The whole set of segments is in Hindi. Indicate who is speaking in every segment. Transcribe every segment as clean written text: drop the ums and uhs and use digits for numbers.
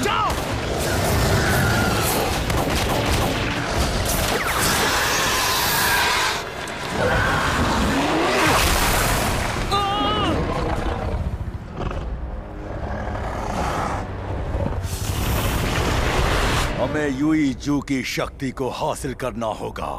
Speaker 1: जाओ।
Speaker 2: हमें युई जू की शक्ति को हासिल करना होगा।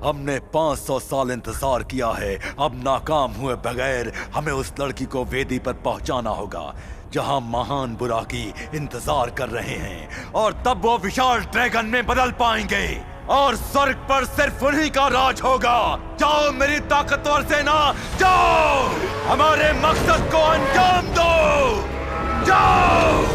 Speaker 2: हमने 500 साल इंतजार किया है, अब नाकाम हुए बगैर हमें उस लड़की को वेदी पर पहुंचाना होगा जहां महान बुराकी इंतजार कर रहे हैं, और तब वो विशाल ड्रैगन में बदल पाएंगे और स्वर्ग पर सिर्फ उन्हीं का राज होगा। जाओ मेरी ताकतवर सेना, जाओ हमारे मकसद को अंजाम दो। जाओ।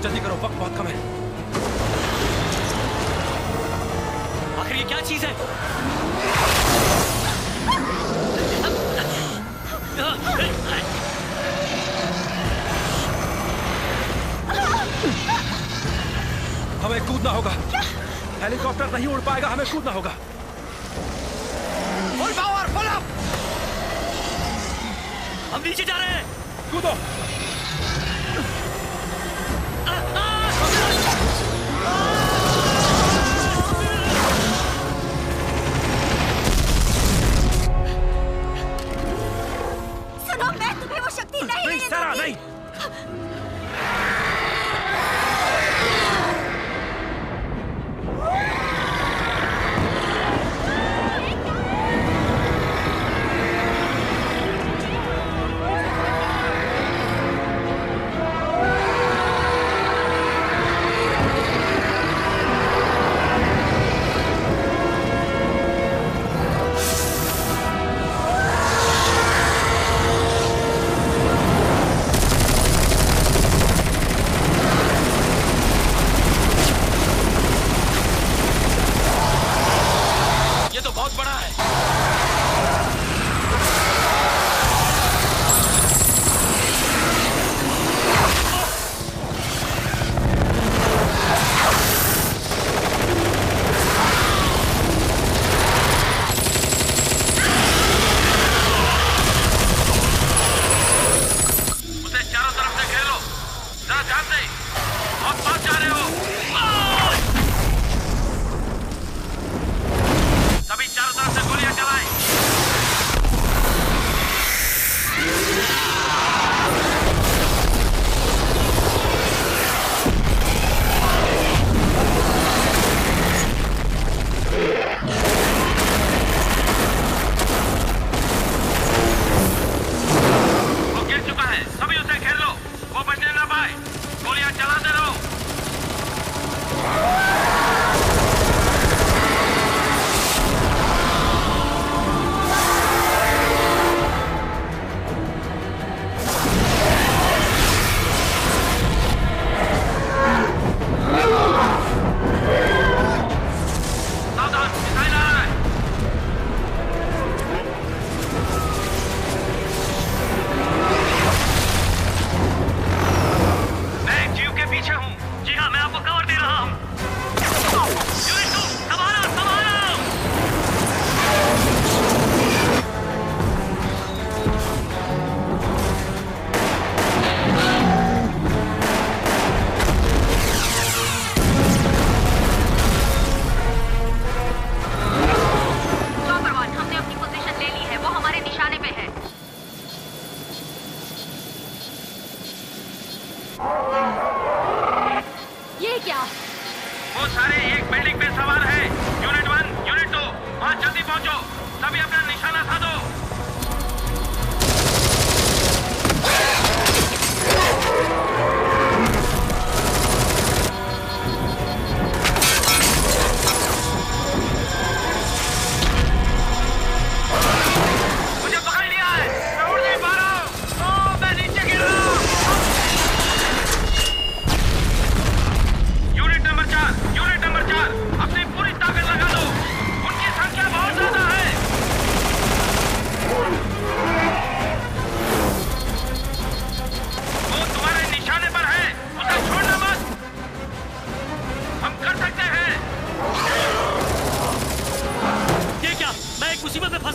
Speaker 1: जल्दी करो, वक्त बहुत कम है। आखिर ये क्या चीज है? हमें कूदना होगा। हेलीकॉप्टर नहीं उड़ पाएगा, हमें कूदना होगा। Full power, full up. हम नीचे जा रहे हैं। कूदो।
Speaker 3: सुनो, मैं तुम्हें वो शक्ति नहीं
Speaker 1: सारा नहीं।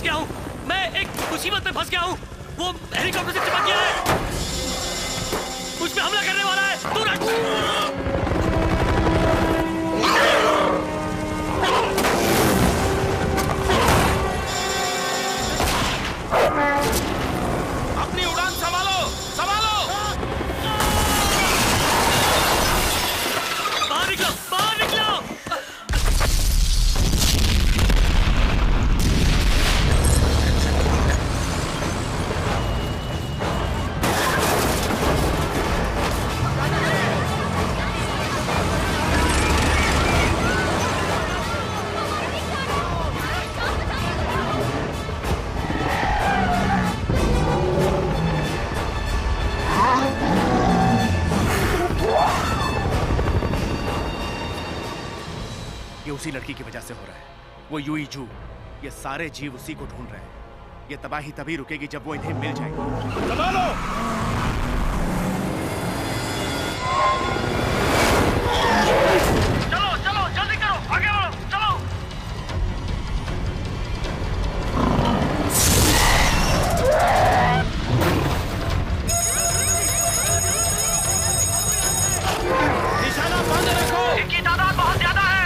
Speaker 4: फंस गया हूँ, मैं एक मुसीबत में फंस गया हूँ। वो हेलीकॉप्टर से चिपक गया है, मुझ पे हमला करने वाला है।
Speaker 1: अपनी उड़ान संभालो, संभालो।
Speaker 4: बाहर निकलो, बाहर निकलो।
Speaker 5: ये उसी लड़की की वजह से हो रहा है। वो यूई जू, ये सारे जीव उसी को ढूंढ रहे हैं। ये तबाही तभी रुकेगी जब वो इन्हें मिल जाएगी।
Speaker 1: संभालो।
Speaker 4: चलो चलो जल्दी करो, आगे बढ़ो, चलो।
Speaker 1: निशाना बंद रखो।
Speaker 4: इनकी तादाद बहुत ज्यादा है।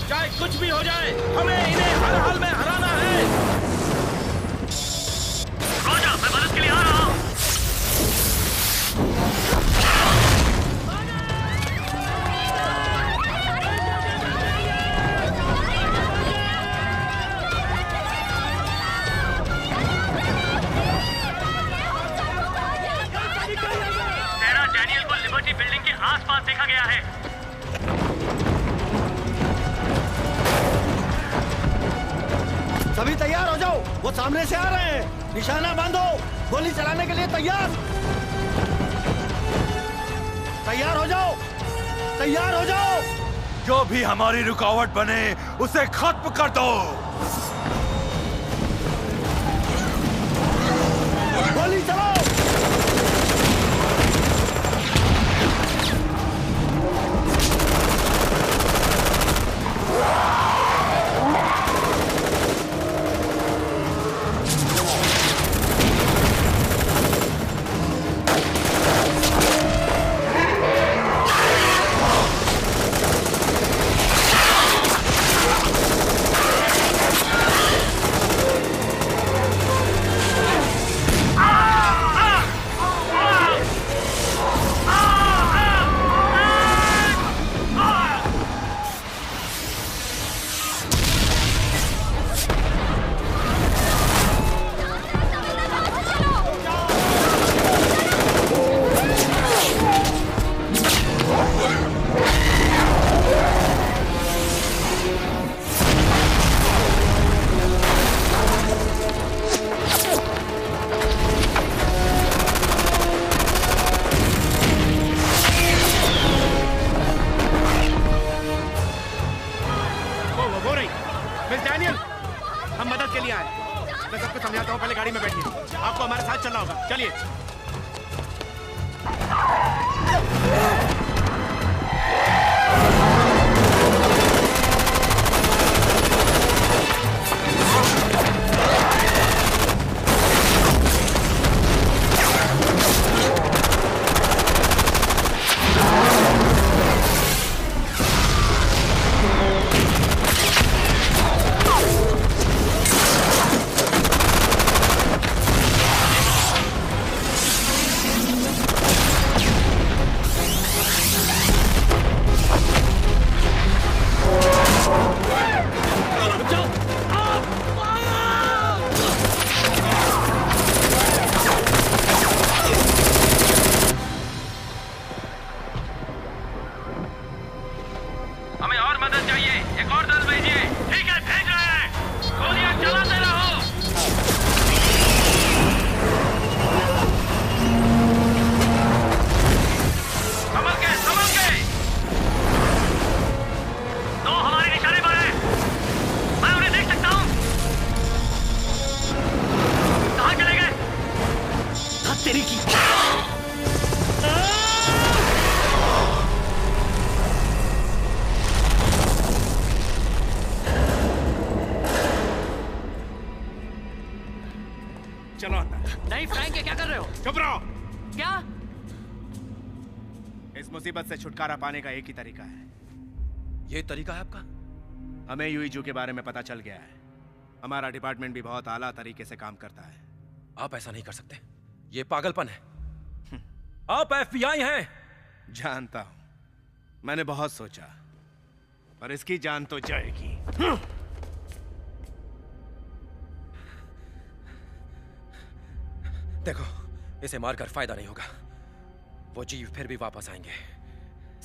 Speaker 1: चाहे कुछ भी हो जाए, हमें इन्हें हर हाल में हराना है।
Speaker 4: रोजा, मैं मदद के लिए आ रहा हूँ। सेरा डैनियल को लिबर्टी बिल्डिंग के आसपास देखा गया है।
Speaker 6: सभी तैयार हो जाओ, वो सामने से आ रहे हैं। निशाना बांधो, गोली चलाने के लिए तैयार। तैयार हो जाओ, तैयार हो जाओ।
Speaker 2: जो भी हमारी रुकावट बने उसे खत्म कर दो।
Speaker 6: गोली चलाओ।
Speaker 5: हम मदद के लिए आए। मैं सबको समझाता हूँ, पहले गाड़ी में बैठिए। आपको हमारे साथ चलना होगा, चलिए। चलो अंदर।
Speaker 4: नहीं फ्रैंक, ये क्या कर रहे हो?
Speaker 5: चुप रहो।
Speaker 4: क्या?
Speaker 5: इस मुसीबत से छुटकारा पाने का एक ही तरीका है।
Speaker 1: ये तरीका है आपका?
Speaker 5: हमें यूईजू के बारे में पता चल गया है। हमारा डिपार्टमेंट भी बहुत आला तरीके से काम करता है।
Speaker 1: आप ऐसा नहीं कर सकते, ये पागलपन है। आप FBI हैं।
Speaker 5: जानता हूं, मैंने बहुत सोचा, पर इसकी जान तो जाएगी।
Speaker 1: देखो, इसे मारकर फायदा नहीं होगा। वो जीव फिर भी वापस आएंगे।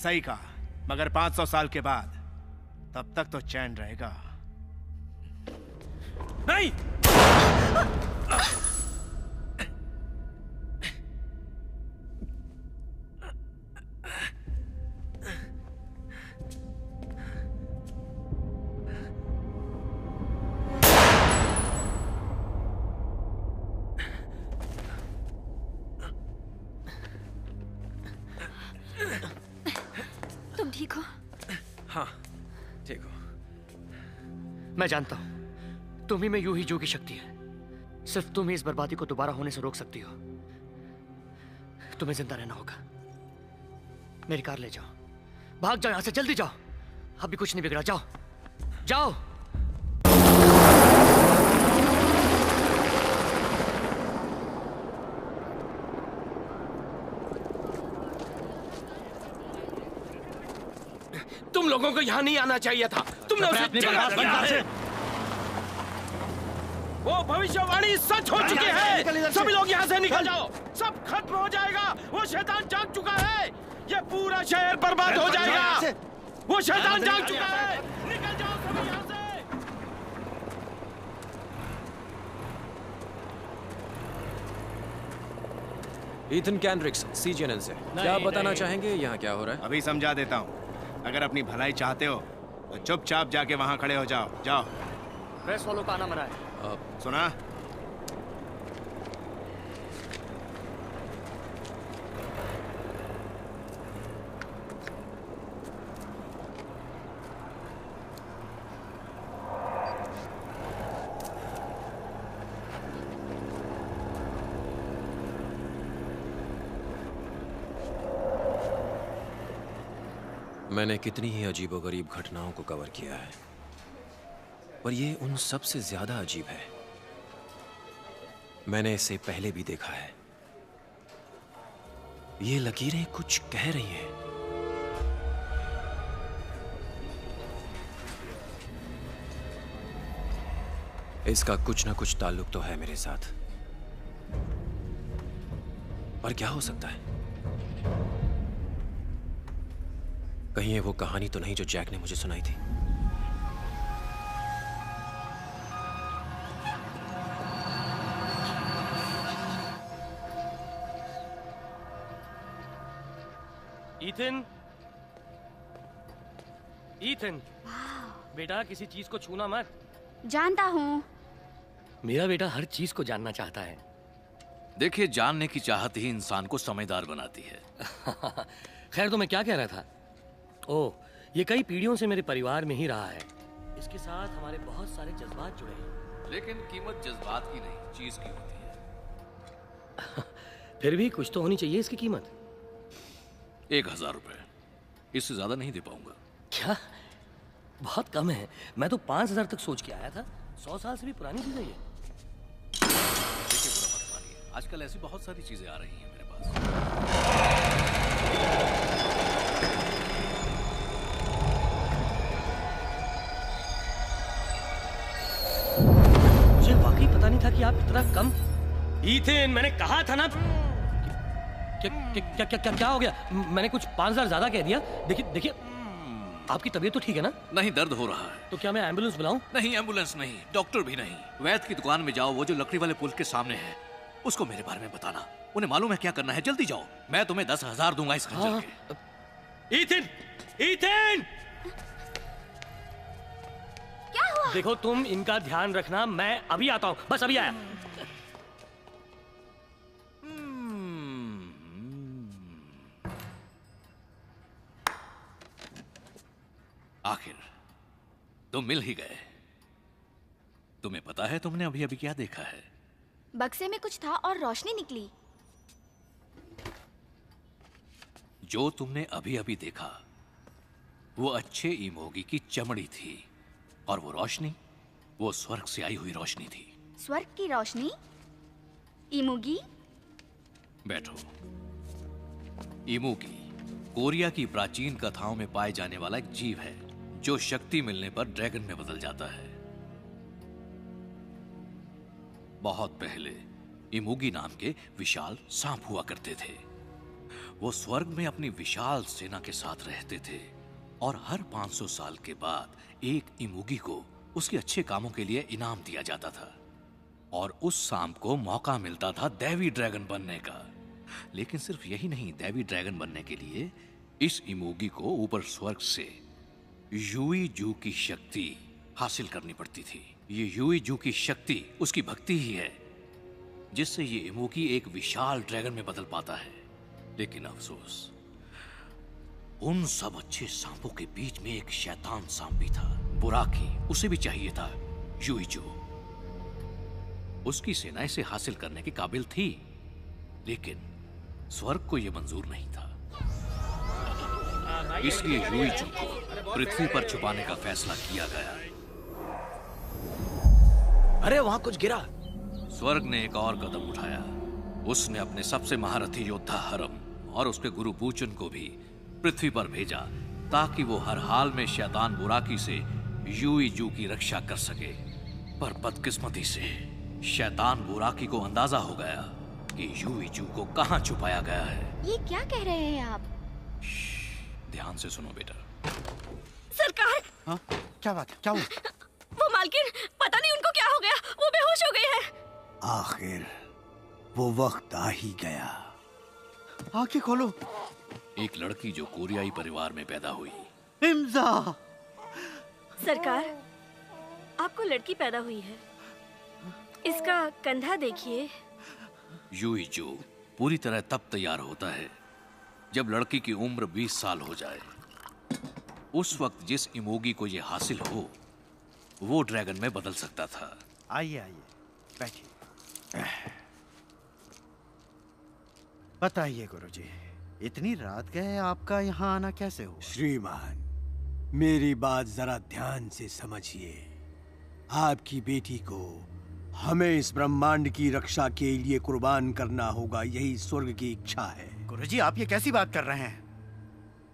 Speaker 5: सही कहा, मगर 500 साल के बाद तब तक तो चैन रहेगा।
Speaker 1: नहीं!
Speaker 3: तुम ठीक हो?
Speaker 1: हाँ, ठीक हो।
Speaker 4: मैं जानता हूं, तुम ही में यूईजू की शक्ति है। सिर्फ तुम ही इस बर्बादी को दोबारा होने से रोक सकती हो। तुम्हें जिंदा रहना होगा। मेरी कार ले जाओ, भाग जाओ यहां से, जल्दी जाओ। अभी कुछ नहीं बिगड़ा, जाओ जाओ। तुम लोगों को यहां नहीं आना चाहिए था। तुमने उसे जगा दिया है। वो भविष्यवाणी सच हो चुकी है। सभी लोग यहाँ से निकल जाओ। सब खत्म हो जाएगा। वो शैतान जाग चुका है। ये पूरा शहर बर्बाद हो जाएगा। वो शैतान जाग चुका है। निकल जाओ सभी यहाँ से।
Speaker 1: ईथन कैनरिक्स, CGNN से। क्या आप बताना चाहेंगे यहाँ क्या हो रहा है?
Speaker 5: अभी समझा देता हूँ। अगर अपनी भलाई चाहते हो तो चुपचाप जाके वहां खड़े हो जाओ। जाओ।
Speaker 4: प्रेस वालों का आना मना है।
Speaker 5: सुना?
Speaker 1: मैंने कितनी ही अजीबोगरीब घटनाओं को कवर किया है, पर ये उन सब से ज्यादा अजीब है। मैंने इसे पहले भी देखा है। ये लकीरें कुछ कह रही हैं। इसका कुछ ना कुछ ताल्लुक तो है मेरे साथ, पर क्या हो सकता है? कहीं ये वो कहानी तो नहीं जो जैक ने मुझे सुनाई थी?
Speaker 4: ईथन, ईथन, बेटा किसी चीज को छूना मत।
Speaker 3: जानता हूँ।
Speaker 4: मेरा बेटा हर चीज को जानना चाहता है।
Speaker 7: देखिए, जानने की चाहत ही इंसान को समझदार बनाती है।
Speaker 4: खैर, तो मैं क्या कह रहा था? ओह, ये कई पीढ़ियों से मेरे परिवार में ही रहा है। इसके साथ हमारे बहुत सारे जज्बात जुड़े हैं।
Speaker 7: लेकिन कीमत जज्बात की नहीं, चीज की होती है।
Speaker 4: फिर भी कुछ तो होनी चाहिए इसकी कीमत।
Speaker 7: 1000 रुपए, इससे ज्यादा नहीं दे पाऊंगा।
Speaker 4: क्या? बहुत कम है। मैं तो 5000 तक सोच के आया था। 100 साल से भी पुरानी चीज है ये।
Speaker 7: देखिए, बुरा मत मानिए, आजकल ऐसी बहुत सारी चीजें आ रही हैं मेरे पास।
Speaker 4: मुझे वाकई पता नहीं था कि आप इतना कम। ईथन, मैंने कहा था ना। क्या हो गया? मैंने कुछ 5000 ज्यादा कह दिया। देखिए, आपकी तबीयत तो ठीक है ना?
Speaker 7: नहीं, दर्द हो रहा है।
Speaker 4: तो क्या मैं एम्बुलेंस बुलाऊं?
Speaker 7: नहीं, एम्बुलेंस नहीं, डॉक्टर भी नहीं। वैद्य की दुकान में जाओ, वो जो लकड़ी वाले पुल के सामने है। उसको मेरे बारे में बताना। उन्हें मालूम है क्या करना है। जल्दी जाओ, मैं तुम्हें 10,000 दूंगा इस खंजर के।
Speaker 4: Ethan, Ethan!
Speaker 3: क्या हुआ?
Speaker 4: देखो, तुम इनका ध्यान रखना। मैं अभी आता हूँ, बस अभी आया।
Speaker 7: आखिर तुम मिल ही गए। तुम्हें पता है तुमने अभी अभी क्या देखा है?
Speaker 3: बक्से में कुछ था और रोशनी निकली।
Speaker 7: जो तुमने अभी अभी देखा वो अच्छे इमोगी की चमड़ी थी, और वो रोशनी वो स्वर्ग से आई हुई रोशनी थी।
Speaker 3: स्वर्ग की रोशनी? इमुगी?
Speaker 7: बैठो। इमुगी कोरिया की प्राचीन कथाओं में पाए जाने वाला एक जीव है जो शक्ति मिलने पर ड्रैगन में बदल जाता है। बहुत पहले इमुगी नाम के विशाल सांप हुआ करते थे। वो स्वर्ग में अपनी विशाल सेना के साथ रहते थे, और हर 500 साल के बाद एक इमुगी को उसके अच्छे कामों के लिए इनाम दिया जाता था, और उस सांप को मौका मिलता था दैवी ड्रैगन बनने का। लेकिन सिर्फ यही नहीं, दैवी ड्रैगन बनने के लिए इस इमोगी को ऊपर स्वर्ग से यूई जू की शक्ति हासिल करनी पड़ती थी। ये यूई जू की शक्ति उसकी भक्ति ही है जिससे ये इमोगी एक विशाल ड्रैगन में बदल पाता है। लेकिन अफसोस, उन सब अच्छे सांपों के बीच में एक शैतान सांप भी था, बुराकी। उसे भी चाहिए था यूई जू। उसकी सेना इसे हासिल करने के काबिल थी, लेकिन स्वर्ग को यह मंजूर नहीं था। इसलिए यूई जू को पृथ्वी पर छुपाने का फैसला किया गया।
Speaker 6: अरे वहां कुछ गिरा।
Speaker 7: स्वर्ग ने एक और कदम उठाया। उसने अपने सबसे महारथी योद्धा हरम और उसके गुरु बूचन को भी पृथ्वी पर भेजा, ताकि वो हर हाल में शैतान बुराकी से यूई जू की रक्षा कर सके। पर बदकिस्मती से शैतान बुराकी को अंदाजा हो गया कि यूई जू को कहां छुपाया गया है।
Speaker 3: ये क्या कह रहे हैं आप?
Speaker 7: ध्यान से सुनो बेटा।
Speaker 8: सरकार!
Speaker 6: हाँ? क्या बात? क्या हुआ?
Speaker 8: वो मालकिन, पता नहीं उनको क्या हो गया, वो बेहोश हो गए हैं।
Speaker 6: आखिर वो वक्त आ ही गया। आंखें खोलो।
Speaker 7: एक लड़की जो कोरियाई परिवार में पैदा हुई।
Speaker 6: इम्जा!
Speaker 8: सरकार, आपको लड़की पैदा हुई है। इसका कंधा देखिए।
Speaker 7: यूई जू पूरी तरह तब तैयार होता है जब लड़की की उम्र 20 साल हो जाए। उस वक्त जिस इमोगी को यह हासिल हो, वो ड्रैगन में बदल सकता था।
Speaker 6: आइए आइए, बैठिए। बताइए गुरुजी, इतनी रात गए आपका यहाँ आना कैसे हुआ?
Speaker 9: श्रीमान, मेरी बात जरा ध्यान से समझिए। आपकी बेटी को हमें इस ब्रह्मांड की रक्षा के लिए कुर्बान करना होगा, यही स्वर्ग की इच्छा है।
Speaker 6: गुरुजी, आप ये कैसी बात कर रहे हैं?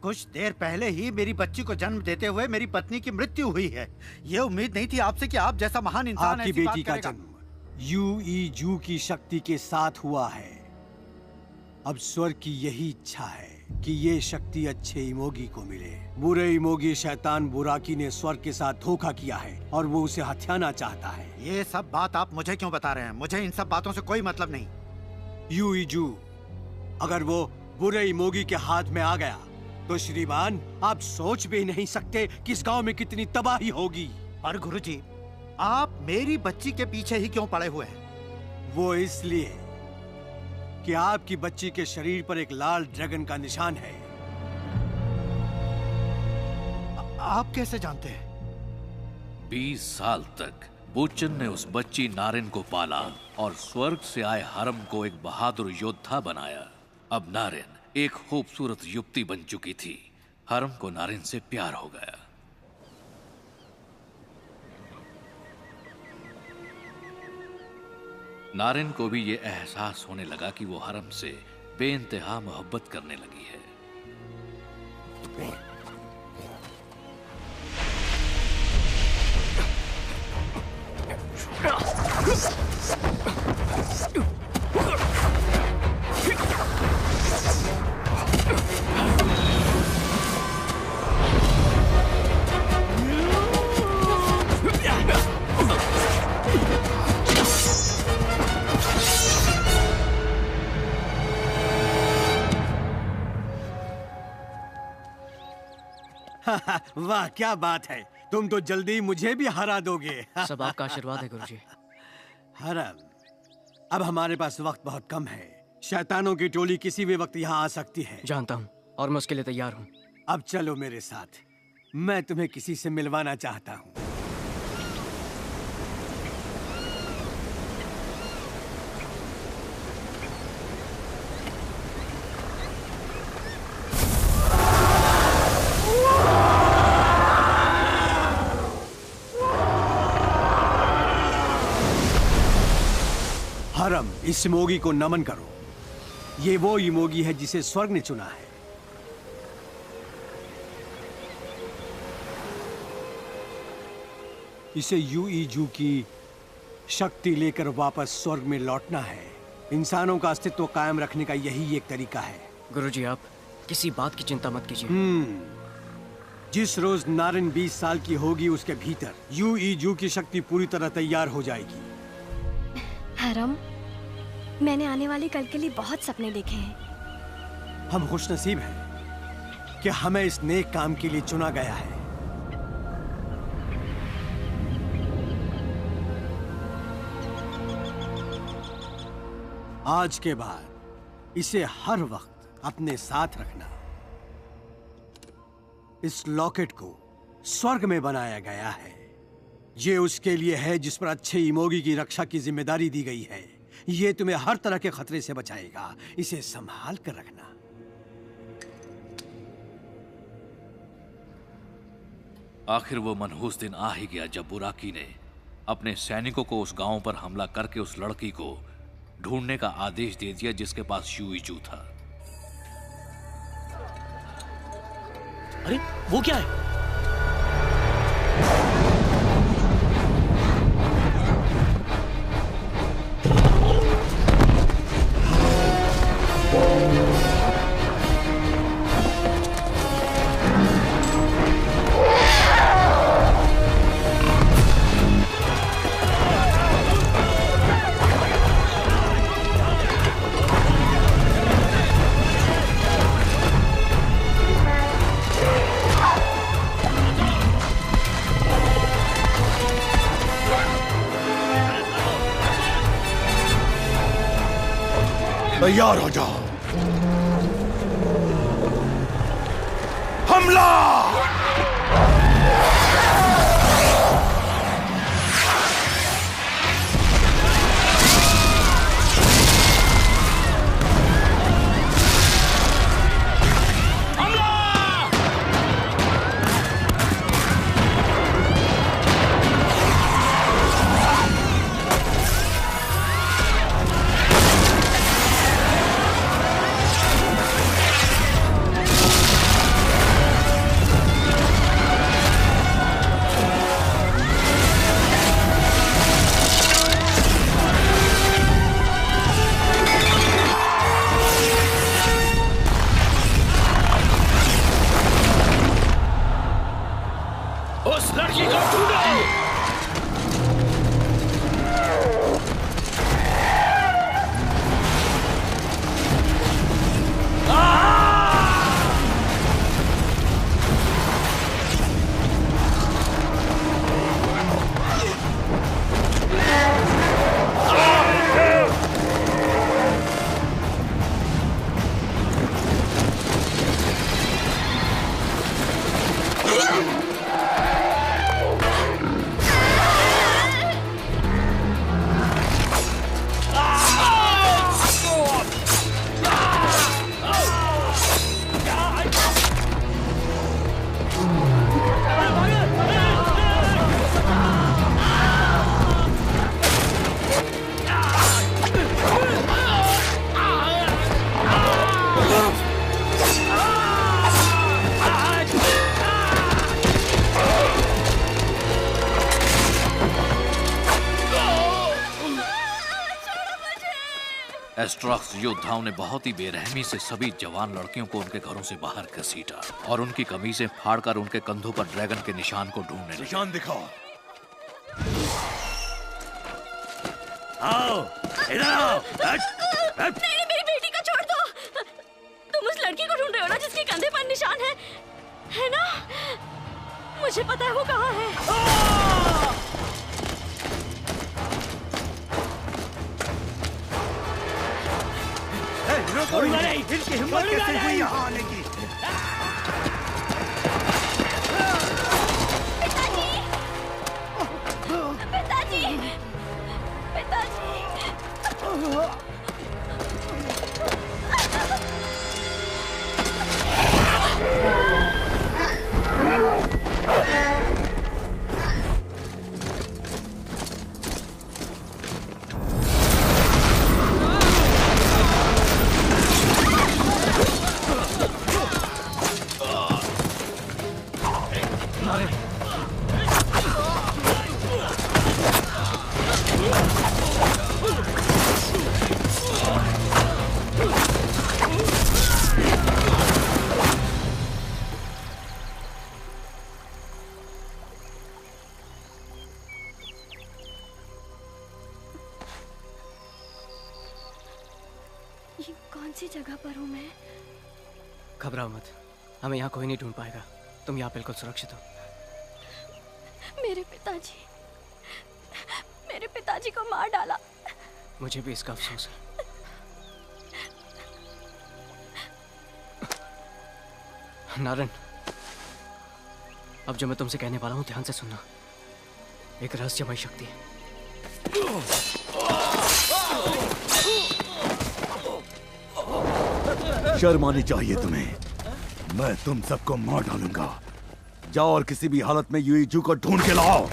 Speaker 6: कुछ देर पहले ही मेरी बच्ची को जन्म देते हुए मेरी पत्नी की मृत्यु हुई है। ये उम्मीद नहीं थी आपसे कि आप जैसा महान इंसान
Speaker 9: आपकी बेटी का जन्म यूई जू की शक्ति के साथ हुआ है। अब स्वर्ग की यही इच्छा है कि ये शक्ति अच्छे इमोगी को मिले। बुरे इमोगी शैतान बुराकी ने स्वर्ग के साथ धोखा किया है और वो उसे हथियाना चाहता है।
Speaker 6: ये सब बात आप मुझे क्यों बता रहे हैं? मुझे इन सब बातों से कोई मतलब नहीं।
Speaker 9: यूई जू अगर वो बुरे इमोगी के हाथ में आ गया तो श्रीमान, आप सोच भी नहीं सकते कि इस गांव में कितनी तबाही होगी।
Speaker 6: पर गुरुजी, आप मेरी बच्ची के पीछे ही क्यों पड़े हुए हैं?
Speaker 9: वो इसलिए कि आपकी बच्ची के शरीर पर एक लाल ड्रैगन का निशान है।
Speaker 6: आप कैसे जानते हैं?
Speaker 7: 20 साल तक बूचन ने उस बच्ची नारिन को पाला और स्वर्ग से आए हरम को एक बहादुर योद्धा बनाया। अब नारिन एक खूबसूरत युवती बन चुकी थी। हरम को नारिन से प्यार हो गया। नारिन को भी ये एहसास होने लगा कि वो हरम से बेइंतहा मोहब्बत करने लगी है।
Speaker 9: वाह, क्या बात है, तुम तो जल्दी मुझे भी हरा दोगे।
Speaker 4: सब आपका आशीर्वाद है गुरुजी।
Speaker 9: हरम, अब हमारे पास वक्त बहुत कम है। शैतानों की टोली किसी भी वक्त यहाँ आ सकती है।
Speaker 4: जानता हूँ और मैं उसके लिए तैयार हूँ।
Speaker 9: अब चलो मेरे साथ, मैं तुम्हें किसी से मिलवाना चाहता हूँ। हरम, इस इमोगी को नमन करो। ये वो इमोगी है जिसे स्वर्ग ने चुना है। इसे यूईजू की शक्ति लेकर वापस स्वर्ग में लौटना है। इंसानों का अस्तित्व कायम रखने का यही एक तरीका है।
Speaker 4: गुरुजी, आप किसी बात की चिंता मत कीजिए।
Speaker 9: जिस रोज नारिन 20 साल की होगी उसके भीतर यूईजू की शक्ति पूरी तरह तैयार हो जाएगी।
Speaker 8: हरम, मैंने आने वाले कल के लिए बहुत सपने देखे हैं।
Speaker 9: हम खुशनसीब हैं कि हमें इस नेक काम के लिए चुना गया है। आज के बाद इसे हर वक्त अपने साथ रखना। इस लॉकेट को स्वर्ग में बनाया गया है। ये उसके लिए है जिस पर अच्छे इमोगी की रक्षा की जिम्मेदारी दी गई है। ये तुम्हें हर तरह के खतरे से बचाएगा। इसे संभाल कर रखना।
Speaker 7: आखिर वो मनहूस दिन आ ही गया जब बुराकी ने अपने सैनिकों को उस गांव पर हमला करके उस लड़की को ढूंढने का आदेश दे दिया जिसके पास यूईजू था।
Speaker 4: अरे वो क्या है?
Speaker 2: तैयार हो जाओ। हमला!
Speaker 7: एस्ट्रॉक्स योद्धाओं ने बहुत ही बेरहमी से सभी जवान लड़कियों को उनके घरों से बाहर घसीटा और उनकी कमीजें फाड़कर उनके कंधों पर ड्रैगन के निशान को ढूंढने लगे।
Speaker 2: निशान दिखाओ।
Speaker 6: आओ, इधर आओ।
Speaker 8: नहीं, मेरी बेटी को छोड़ दो। तुम उस लड़की को ढूंढ रहे हो ना जिसके कंधे पर निशान है ना? मुझे पता है वो कहाँ है।
Speaker 6: इनकी हिम्मत कैसे हुई यहाँ आने की?
Speaker 8: पिताजी, पिताजी।
Speaker 3: ये कौन सी जगह पर हूँ मैं?
Speaker 4: घबराओ मत, हमें यहाँ कोई नहीं ढूंढ पाएगा। तुम यहाँ बिल्कुल सुरक्षित हो।
Speaker 3: मेरे पिताजी को मार डाला।
Speaker 4: मुझे भी इसका अफसोस है। नारायण, अब जो मैं तुमसे कहने वाला हूँ ध्यान से सुनना। एक रहस्यमय शक्ति है।
Speaker 2: शर्म आनी चाहिए तुम्हें। मैं तुम सबको मार डालूंगा। जाओ और किसी भी हालत में यूईजू को ढूंढ के लाओ।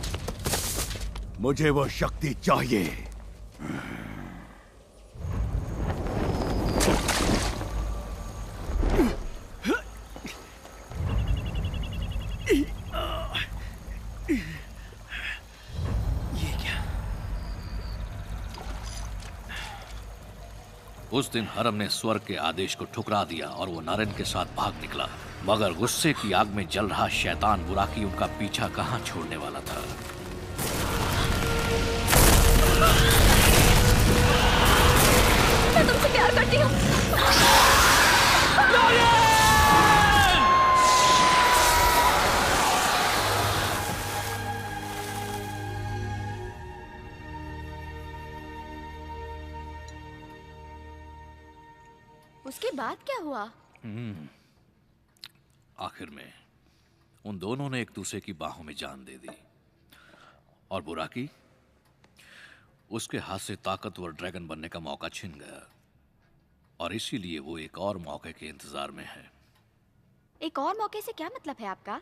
Speaker 2: मुझे वो शक्ति चाहिए।
Speaker 7: उस दिन हरम ने स्वर्ग के आदेश को ठुकरा दिया और वो नारायण के साथ भाग निकला। मगर गुस्से की आग में जल रहा शैतान बुराकी उनका पीछा कहां छोड़ने वाला था।
Speaker 8: मैं तुमसे प्यार करती हूँ।
Speaker 3: उसके बाद क्या हुआ?
Speaker 7: आखिर में उन दोनों ने एक दूसरे की बाहों में जान दे दी और बुराकी उसके हाथ से ताकतवर ड्रैगन बनने का मौका छिन गया और इसीलिए वो एक और मौके के इंतजार में है।
Speaker 3: एक और मौके से क्या मतलब है आपका?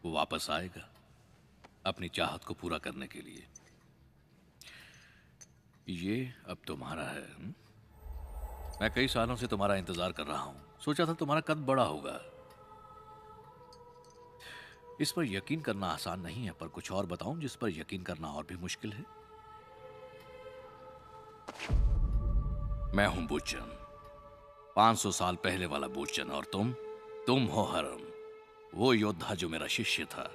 Speaker 7: वो वापस आएगा अपनी चाहत को पूरा करने के लिए। ये अब तुम्हारा है। मैं कई सालों से तुम्हारा इंतजार कर रहा हूं। सोचा था तुम्हारा कद बड़ा होगा। इस पर यकीन करना आसान नहीं है, पर कुछ और बताऊं जिस पर यकीन करना और भी मुश्किल है। मैं हूं बुचन, 500 साल पहले वाला बुचन, और तुम हो हरम, वो योद्धा जो मेरा शिष्य था।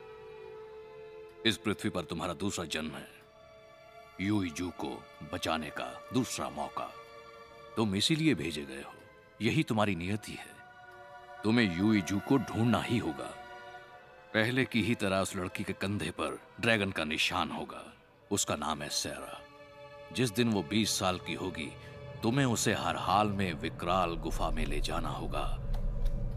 Speaker 7: इस पृथ्वी पर तुम्हारा दूसरा जन्म है, यूईजू को बचाने का दूसरा मौका। तुम इसीलिए भेजे गए हो, यही तुम्हारी नियति है। तुम्हें यूईजू को ढूंढना ही होगा। पहले की ही तरह उस लड़की के कंधे पर ड्रैगन का निशान होगा। उसका नाम है सैरा। जिस दिन वो 20 साल की होगी, तुम्हें उसे हर हाल में विकराल गुफा में ले जाना होगा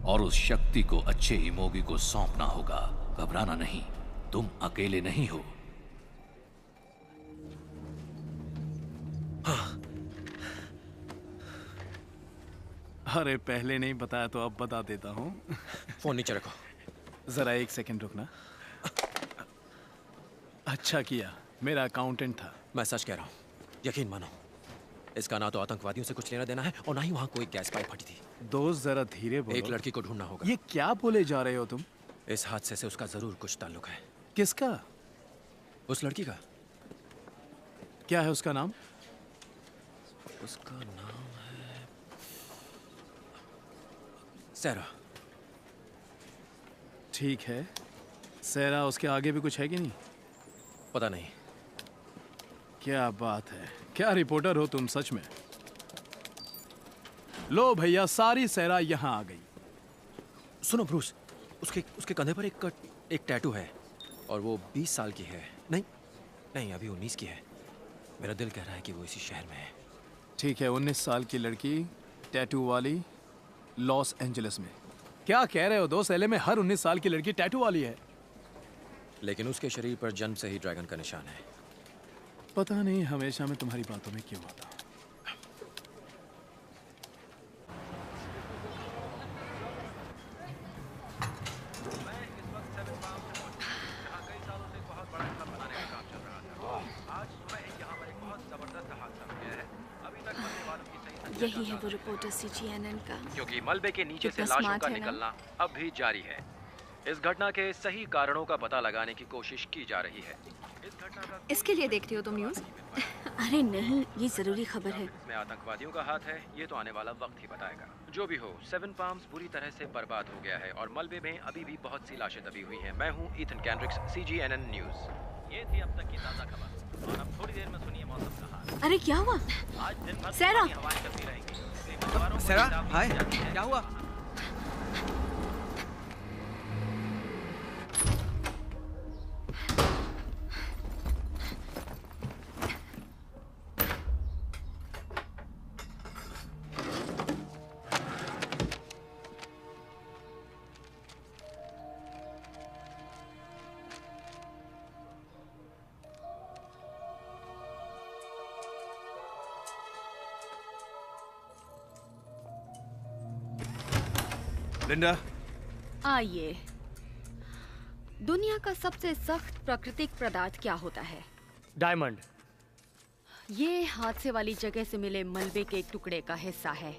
Speaker 7: और उस शक्ति को अच्छे इमोगी को सौंपना होगा। घबराना नहीं, तुम अकेले नहीं हो।
Speaker 5: अरे पहले नहीं बताया तो अब बता देता हूँ।
Speaker 1: फोन नीचे रखो।
Speaker 5: जरा एक सेकंड रुकना। अच्छा किया, मेरा अकाउंटेंट था।
Speaker 1: मैं सच कह रहा हूँ, यकीन मानो। इसका ना तो आतंकवादियों से कुछ लेना देना है और ना ही वहाँ कोई गैस पाइप फटी थी।
Speaker 5: दोस्त जरा धीरे बोलो।
Speaker 1: एक लड़की को ढूंढना होगा।
Speaker 5: ये क्या बोले जा रहे हो तुम?
Speaker 1: इस हादसे से उसका जरूर कुछ ताल्लुक है।
Speaker 5: किसका?
Speaker 1: उस लड़की का।
Speaker 5: क्या है उसका नाम?
Speaker 1: उसका नाम है सैरा।
Speaker 5: ठीक है, सैरा। उसके आगे भी कुछ है कि नहीं?
Speaker 1: पता नहीं।
Speaker 5: क्या बात है, क्या रिपोर्टर हो तुम सच में। लो भैया, सारी सैरा यहाँ आ गई।
Speaker 1: सुनो ब्रूस, उसके कंधे पर एक टैटू है और वो 20 साल की है। नहीं, अभी 19 की है। मेरा दिल कह रहा है कि वो इसी शहर में है।
Speaker 5: ठीक है, 19 साल की लड़की टैटू वाली, लॉस एंजलिस में। क्या कह रहे हो दोस्त? एलए में हर 19 साल की लड़की टैटू वाली है।
Speaker 1: लेकिन उसके शरीर पर जन्म से ही ड्रैगन का निशान है।
Speaker 5: पता नहीं हमेशा मैं तुम्हारी बातों में क्यों आता हूं।
Speaker 3: यही है वो रिपोर्टर सीजीएनएन का।
Speaker 1: क्योंकि मलबे के नीचे से लाशों का निकलना अब भी जारी है। इस घटना के सही कारणों का पता लगाने की कोशिश की जा रही है।
Speaker 8: इसके लिए देखती हो तुम न्यूज़?
Speaker 3: अरे नहीं, ये जरूरी खबर है।
Speaker 1: इसमें आतंकवादियों का हाथ है, ये तो आने वाला वक्त ही बताएगा। जो भी हो, 7 पाम्स पूरी तरह से बर्बाद हो गया है और मलबे में अभी भी बहुत सी लाशें दबी हुई हैं। मैं हूँ ईथन कैंड्रिक्स, सीजीएनएन न्यूज़। ये थी अब तक की ताज़ा खबर और अब थोड़ी देर में सुनिए मौसम का हाल।
Speaker 3: अरे क्या हुआ?
Speaker 1: आज दिन भर
Speaker 8: सैरा!
Speaker 1: हवाएं चलती रहेंगी।
Speaker 10: सेरा, हाय, क्या हुआ? लिंडा,
Speaker 11: आइए। दुनिया का सबसे सख्त प्राकृतिक पदार्थ क्या होता है?
Speaker 4: डायमंड।
Speaker 11: ये हादसे वाली जगह से मिले मलबे के एक टुकड़े का हिस्सा है।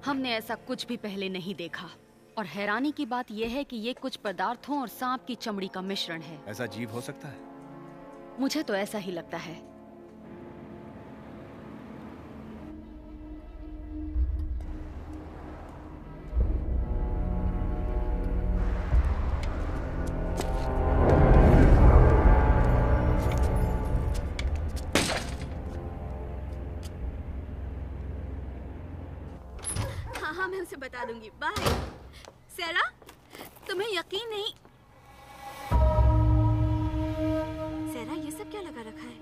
Speaker 11: हमने ऐसा कुछ भी पहले नहीं देखा और हैरानी की बात यह है कि ये कुछ पदार्थों और सांप की चमड़ी का मिश्रण है।
Speaker 5: ऐसा जीव हो सकता है?
Speaker 11: मुझे तो ऐसा ही लगता है।
Speaker 3: हाँ, मैं उसे बता दूंगी। बाय। सेरा, तुम्हें यकीन नहीं। सेरा, ये सब क्या लगा रखा है?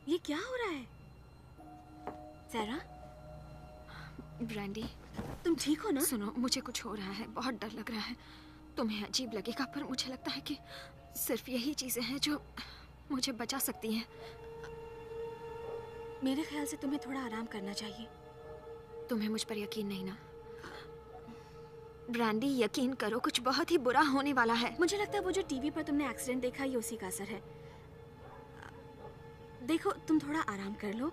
Speaker 3: ये क्या हो रहा है? सेरा?
Speaker 12: ब्रांडी,
Speaker 3: तुम ठीक हो ना?
Speaker 12: सुनो, मुझे कुछ हो रहा है, बहुत डर लग रहा है। तुम्हें अजीब लगेगा पर मुझे लगता है कि सिर्फ यही चीजें हैं जो मुझे बचा सकती हैं।
Speaker 3: मेरे ख्याल से तुम्हें थोड़ा आराम करना चाहिए।
Speaker 12: तुम्हें मुझ पर यकीन नहीं ना? ब्रांडी, यकीन करो, कुछ बहुत ही बुरा होने वाला है।
Speaker 3: मुझे लगता है वो जो टीवी पर तुमने एक्सीडेंट देखा ये उसी का असर है। देखो, तुम थोड़ा आराम कर लो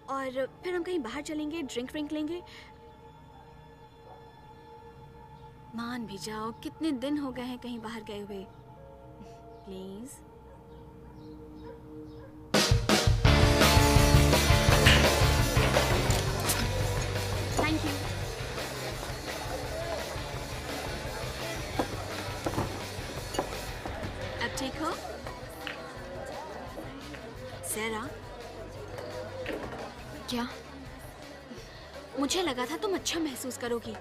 Speaker 3: और फिर हम कहीं बाहर चलेंगे, ड्रिंक लेंगे। मान भी जाओ, कितने दिन हो गए हैं कहीं बाहर गए हुए। प्लीज। Thank you. अब ठीक हो? सेरा?
Speaker 12: क्या?
Speaker 3: मुझे लगा था तुम अच्छा महसूस करोगी।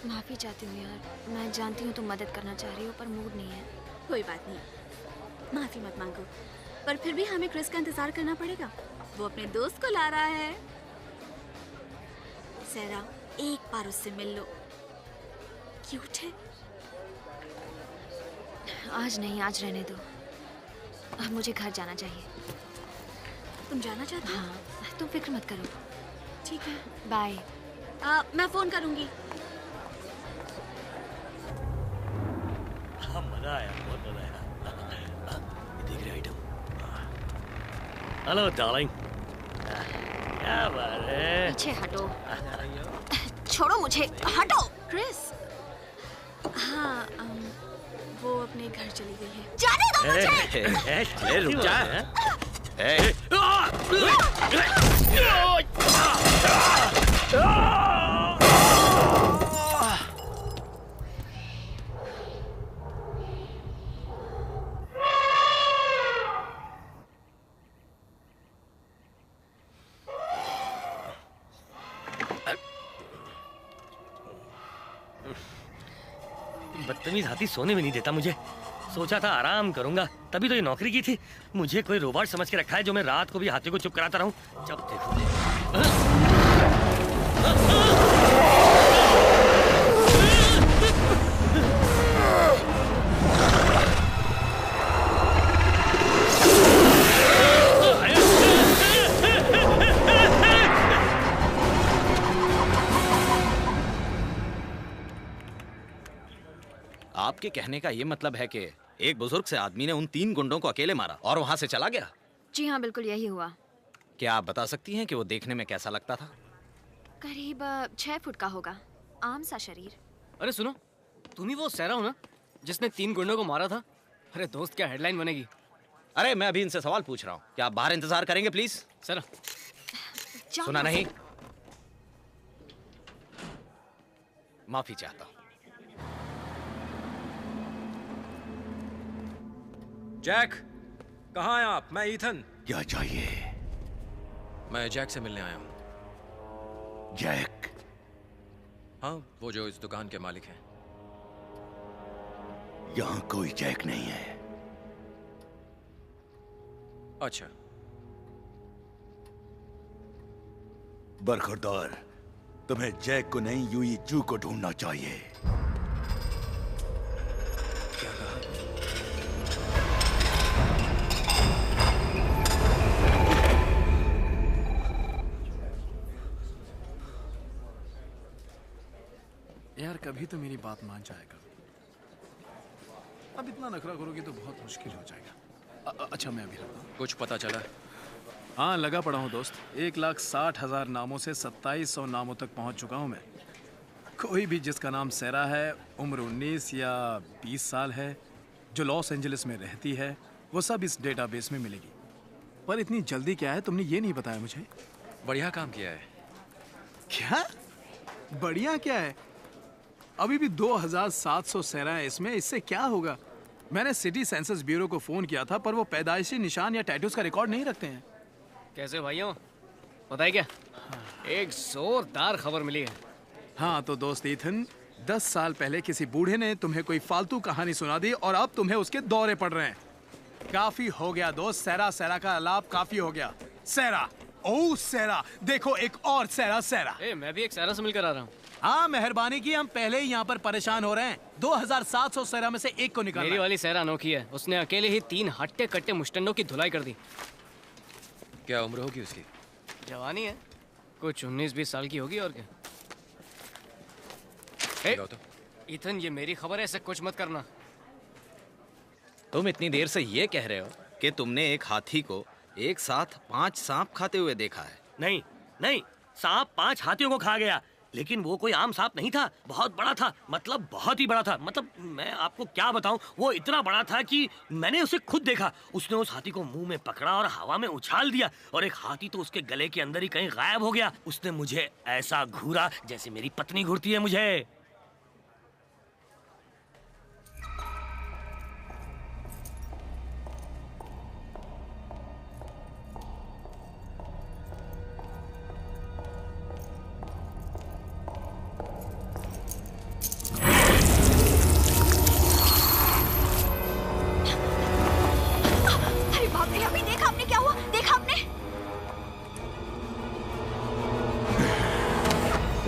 Speaker 12: माफी चाहती हूँ यार, मैं जानती हूँ तुम मदद करना चाह रही हो पर मूड नहीं है।
Speaker 3: कोई बात नहीं, माफी मत मांगो। पर फिर भी हमें क्रिस का इंतजार करना पड़ेगा। वो अपने दोस्त को ला रहा है। सेरा, एक बार उससे मिल लो। क्यूट है।
Speaker 12: आज नहीं, आज रहने दो। अब मुझे घर जाना चाहिए।
Speaker 3: तुम जाना चाहती हो?
Speaker 12: हाँ, तुम फिक्र मत करो।
Speaker 3: ठीक है,
Speaker 12: बाय।
Speaker 3: मैं फोन करूंगी।
Speaker 4: मजा आया, बहुत मजा आया। देख रहे आइटम। Hello darling. क्या बात है?
Speaker 12: पीछे हटो। छोड़ो मुझे, हटो।
Speaker 3: क्रिस। हाँ, वो अपने घर चली गई है।
Speaker 12: जाने दो मुझे।
Speaker 4: रुक जा। बदतमीज हाथी सोने में नहीं देता मुझे। सोचा था आराम करूंगा, तभी तो ये नौकरी की थी। मुझे कोई रोबोट समझ के रखा है जो मैं रात को भी हाथी को चुप कराता रहूं। जब देखो
Speaker 13: आपके कहने का ये मतलब है कि एक बुजुर्ग से आदमी ने उन 3 गुंडों को अकेले मारा और वहां से चला गया?
Speaker 12: जी हाँ, बिल्कुल यही हुआ।
Speaker 13: क्या आप बता सकती हैं कि वो देखने में कैसा लगता था?
Speaker 12: करीब 6 फुट का होगा, आम सा शरीर।
Speaker 4: अरे सुनो, तुम ही वो सेरा हो ना जिसने 3 गुंडों को मारा था? अरे दोस्त, क्या हेडलाइन बनेगी।
Speaker 13: अरे मैं अभी इनसे सवाल पूछ रहा हूँ, क्या आप बाहर इंतजार करेंगे प्लीज?
Speaker 4: सर
Speaker 13: सुना नहीं? माफी चाहता हूँ।
Speaker 1: जैक, कहाँ हैं आप? मैं ईथन।
Speaker 2: क्या चाहिए?
Speaker 1: मैं जैक से मिलने आया हूँ।
Speaker 2: जैक?
Speaker 1: हाँ, वो जो इस दुकान के मालिक हैं।
Speaker 2: यहाँ कोई जैक नहीं है।
Speaker 1: अच्छा।
Speaker 2: बरखुरदार, तुम्हें जैक को नहीं यूई जू को ढूंढना चाहिए।
Speaker 1: क्या कहा?
Speaker 14: यार कभी तो मेरी बात मान जाएगा। अब इतना नखरा करोगे तो बहुत मुश्किल हो जाएगा। अच्छा मैं अभी रखता हूँ।
Speaker 1: कुछ पता चला?
Speaker 14: हाँ लगा पड़ा हूँ दोस्त। 1,60,000 नामों से 2700 नामों तक पहुँच चुका हूँ मैं। कोई भी जिसका नाम सैरा है, उम्र 19 या 20 साल है, जो लॉस एंजलिस में रहती है, वो सब इस डेटाबेस में मिलेगी। पर इतनी जल्दी क्या है, तुमने ये नहीं बताया मुझे।
Speaker 1: बढ़िया काम किया है।
Speaker 14: क्या बढ़िया क्या है? अभी भी 2,700 सैरा है इसमें, इससे क्या होगा? मैंने सिटी सेंसस ब्यूरो को फोन किया था, पर वो पैदाइशी निशान या टैटूज का रिकॉर्ड नहीं रखते हैं।
Speaker 4: कैसे भाइयों, बताइए क्या? एक जोरदार खबर मिली है।
Speaker 14: हाँ तो दोस्त ईथन, 10 साल पहले किसी बूढ़े ने तुम्हें कोई फालतू कहानी सुना दी और अब तुम्हें उसके दौरे पड़ रहे हैं। काफी हो गया दोस्त, सैरा सैरा का आलाप काफी हो गया। सैरा, ओह सैरा, देखो एक और सैरा सैरा।
Speaker 4: मैं भी एक सैरा से मिलकर आ रहा हूँ।
Speaker 14: हाँ मेहरबानी की, हम पहले ही यहाँ पर परेशान हो रहे हैं। 2,700 सैरा में से एक को निकालना।
Speaker 4: मेरी वाली सैरा अनोखी है, उसने अकेले ही 3 हट्टे कट्टे मुस्टंडों की धुलाई कर दी।
Speaker 1: क्या उम्र होगी उसकी?
Speaker 4: जवानी है, कुछ 19-20 साल की होगी और क्या। इथन ये मेरी खबर है, ऐसे कुछ मत करना।
Speaker 13: तुम इतनी देर से ये कह रहे हो कि तुमने एक हाथी को एक साथ 5 सांप खाते हुए देखा है?
Speaker 4: नहीं नहीं, सांप 5 हाथियों को खा गया, लेकिन वो कोई आम सांप नहीं था, बहुत बड़ा था। मतलब बहुत ही बड़ा था। मतलब मैं आपको क्या बताऊं, वो इतना बड़ा था कि मैंने उसे खुद देखा। उसने उस हाथी को मुंह में पकड़ा और हवा में उछाल दिया, और एक हाथी तो उसके गले के अंदर ही कहीं गायब हो गया। उसने मुझे ऐसा घूरा जैसे मेरी पत्नी घूरती है मुझे।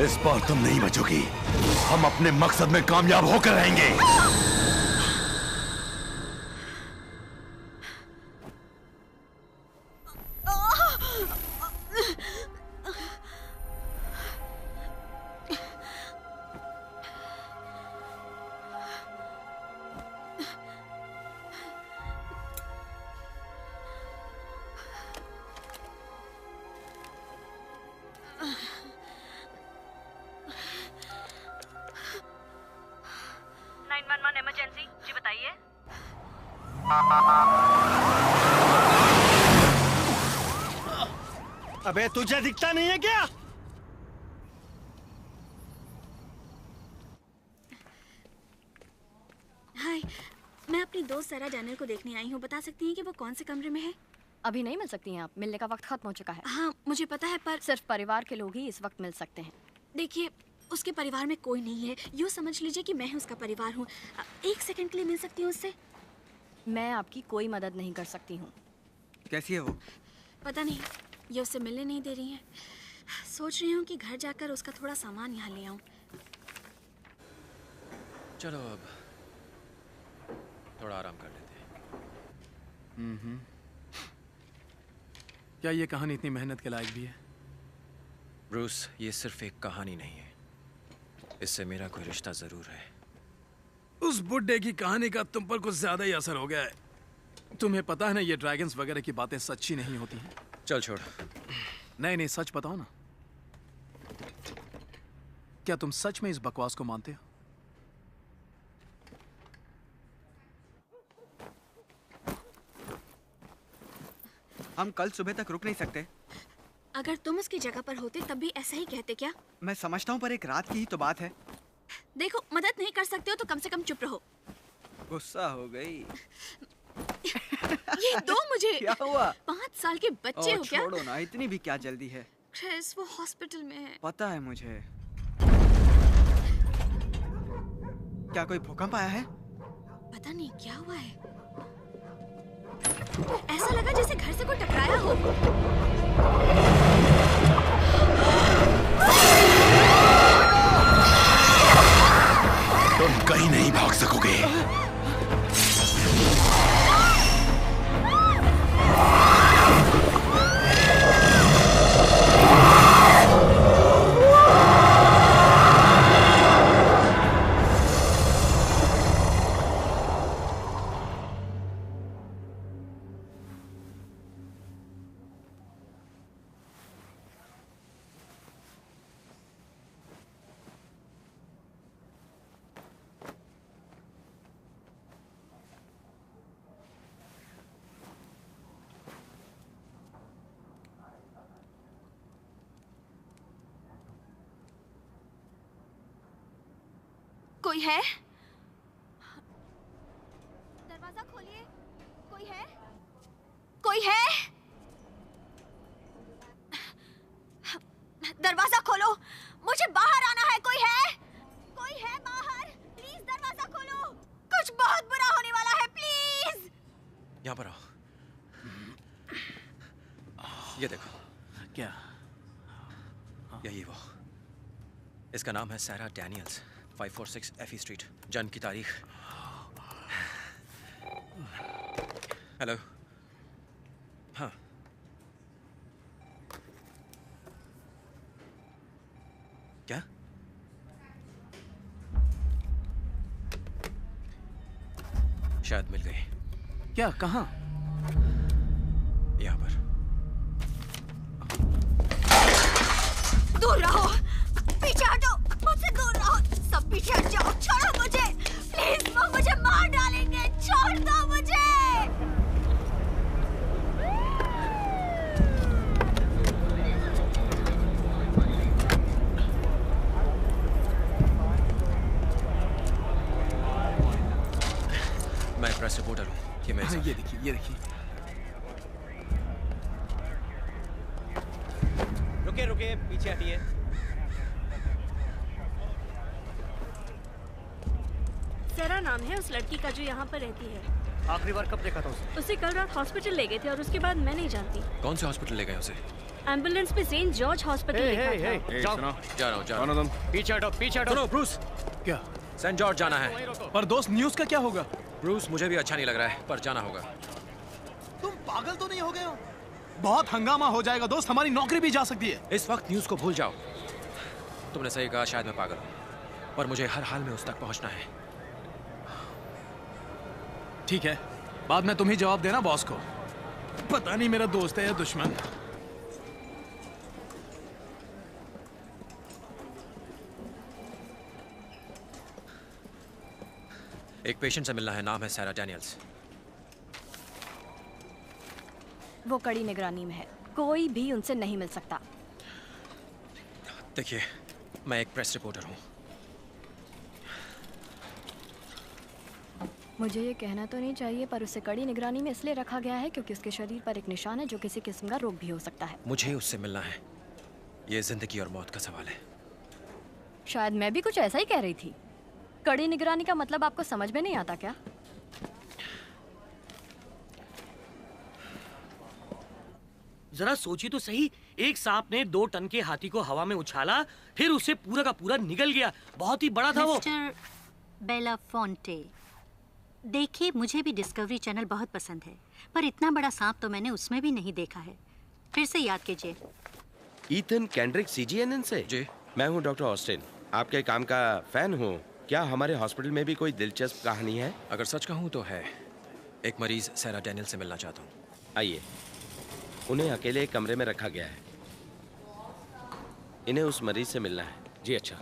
Speaker 2: इस बार तुम नहीं बचोगी। हम अपने मकसद में कामयाब होकर रहेंगे।
Speaker 8: 911 इमरजेंसी जी, बताइए।
Speaker 9: अबे तुझे दिखता नहीं है क्या?
Speaker 3: हाय, मैं अपनी दोस्त सारा डैनियल को देखने आई हूँ। बता सकती हैं कि वो कौन से कमरे में है?
Speaker 11: अभी नहीं मिल सकती हैं आप, मिलने का वक्त खत्म हो चुका है।
Speaker 3: हाँ मुझे पता है, पर
Speaker 11: सिर्फ परिवार के लोग ही इस वक्त मिल सकते हैं।
Speaker 3: देखिए, उसके परिवार में कोई नहीं है। यूँ समझ लीजिए कि मैं उसका परिवार हूँ। 1 सेकंड के लिए मिल सकती हूँ उससे?
Speaker 11: मैं आपकी कोई मदद नहीं कर सकती हूँ।
Speaker 10: कैसी है वो?
Speaker 3: पता नहीं, ये उससे मिलने नहीं दे रही है। सोच रही हूँ कि घर जाकर उसका थोड़ा सामान यहाँ ले आऊँ।
Speaker 1: चलो अब थोड़ा आराम कर लेते हैं।
Speaker 14: क्या ये कहानी इतनी मेहनत के लायक भी है?
Speaker 1: ब्रूस, ये सिर्फ एक कहानी नहीं है, इससे मेरा कोई रिश्ता जरूर है।
Speaker 14: उस बुड्ढे की कहानी का तुम पर कुछ ज्यादा ही असर हो गया है। तुम्हें पता है ना, ये ड्रैगन्स वगैरह की बातें सच्ची नहीं होती हैं।
Speaker 1: चल छोड़।
Speaker 14: नहीं नहीं, सच बताओ ना, क्या तुम सच में इस बकवास को मानते हो?
Speaker 10: हम कल सुबह तक रुक नहीं सकते।
Speaker 3: अगर तुम उसकी जगह पर होते तब भी ऐसा ही कहते क्या?
Speaker 10: मैं समझता हूँ, पर एक रात की ही तो बात है।
Speaker 3: देखो, मदद नहीं कर सकते हो तो कम से कम चुप रहो।
Speaker 10: गुस्सा हो गई।
Speaker 12: ये दो मुझे।
Speaker 10: क्या हुआ?
Speaker 12: 5 साल के बच्चे हो क्या?
Speaker 10: छोड़ो ना, इतनी भी क्या जल्दी है।
Speaker 12: क्रिस, वो हॉस्पिटल में है।
Speaker 10: पता है मुझे। क्या कोई भूकंप आया है?
Speaker 12: पता नहीं क्या हुआ है। ऐसा लगा जैसे घर से कोई टकराया हो।
Speaker 2: तुम कहीं नहीं भाग सकोगे।
Speaker 12: कोई है? दरवाजा खोलिए। कोई है? कोई है? दरवाजा खोलो, मुझे बाहर आना है। कोई है? कोई है बाहर? प्लीज दरवाजा खोलो, कुछ बहुत बुरा होने वाला है। प्लीज
Speaker 1: यहाँ पर आओ। ये देखो।
Speaker 14: क्या?
Speaker 1: यही वो। इसका नाम है सैरा डैनियल्स। 546 एफी स्ट्रीट। जन्म की तारीख। हेलो। हाँ। क्या? शायद मिल गई।
Speaker 14: क्या? कहाँ?
Speaker 1: यहाँ पर।
Speaker 12: दूर रहो, पीछे हटो, मुझसे दूर रहो। सब पीछे हट जाओ, छोड़ो मुझे प्लीज। वो मुझे मार डालेंगे, छोड़ दो मुझे।
Speaker 1: मैं प्रेस रिपोर्टर हूँ। ये मेरे साथ।
Speaker 14: ये देखिए, ये देखिए।
Speaker 13: रुके रुके, पीछे हटिए।
Speaker 8: सैरा नाम है उस लड़की का जो यहाँ पर रहती है।
Speaker 4: आखिरी बार कब देखा था उसे?
Speaker 8: उसे कल रात हॉस्पिटल ले गए थे और उसके बाद मैं नहीं जानती।
Speaker 1: कौन से हॉस्पिटल ले गए उसे?
Speaker 8: एम्बुलेंस में सेंट जॉर्ज हॉस्पिटल लिखा था।
Speaker 1: जाओ। जा रहा हूँ।
Speaker 4: पीछे हटो, पीछे हटो।
Speaker 1: सुनो ब्रूस।
Speaker 14: क्या?
Speaker 1: सेंट जॉर्ज जाना है।
Speaker 14: पर दोस्त, न्यूज़ का क्या होगा?
Speaker 1: ब्रूस, मुझे भी अच्छा नहीं लग रहा है, पर जाना होगा।
Speaker 14: तुम पागल तो नहीं हो गए हो? बहुत हंगामा हो जाएगा दोस्त, हमारी नौकरी भी जा सकती है।
Speaker 1: इस वक्त न्यूज़ को भूल जाओ। तुमने सही कहा, शायद मैं पागल हूँ, पर मुझे हर हाल में उस तक पहुँचना है।
Speaker 14: ठीक है, बाद में तुम ही जवाब देना बॉस को। पता नहीं मेरा दोस्त है या दुश्मन।
Speaker 1: एक पेशेंट से मिलना है, नाम है सैरा डैनियल्स।
Speaker 8: वो कड़ी निगरानी में है, कोई भी उनसे नहीं मिल सकता।
Speaker 1: देखिए, मैं एक प्रेस रिपोर्टर हूँ।
Speaker 8: मुझे ये कहना तो नहीं चाहिए, पर उसे कड़ी निगरानी में इसलिए रखा गया है क्योंकि उसके शरीर पर एक निशान है जो किसी किस्म का रोग भी हो सकता है।
Speaker 1: मुझे उससे मिलना है। ये जिंदगी और मौत का सवाल है।
Speaker 8: शायद मैं भी कुछ ऐसा ही कह रही थी। कड़ी निगरानी का मतलब आपको समझ में नहीं आता क्या?
Speaker 4: जरा सोचिए तो सही, एक सांप ने 2 टन के हाथी को हवा में उछाला, फिर उसे पूरा का पूरा निगल गया। बहुत ही बड़ा था वो।
Speaker 15: मिस्टर बेलाफोंटे, देखिए, मुझे भी डिस्कवरी चैनल बहुत पसंद है, पर इतना बड़ा सांप तो मैंने उसमें भी नहीं देखा है। फिर से याद कीजिए।
Speaker 16: ईथन कैंड्रिक, सीजीएनएन से।
Speaker 1: जी।
Speaker 16: मैं हूँ डॉक्टर ऑस्टिन, आपके काम का फैन हूँ। क्या हमारे हॉस्पिटल में भी कोई दिलचस्प कहानी है?
Speaker 1: अगर सच कहूँ तो है। एक मरीज सैरा डैनियल से मिलना चाहता हूँ।
Speaker 16: आइए। उन्हें अकेले एक कमरे में रखा गया है। इन्हें उस मरीज से मिलना है।
Speaker 13: जी अच्छा।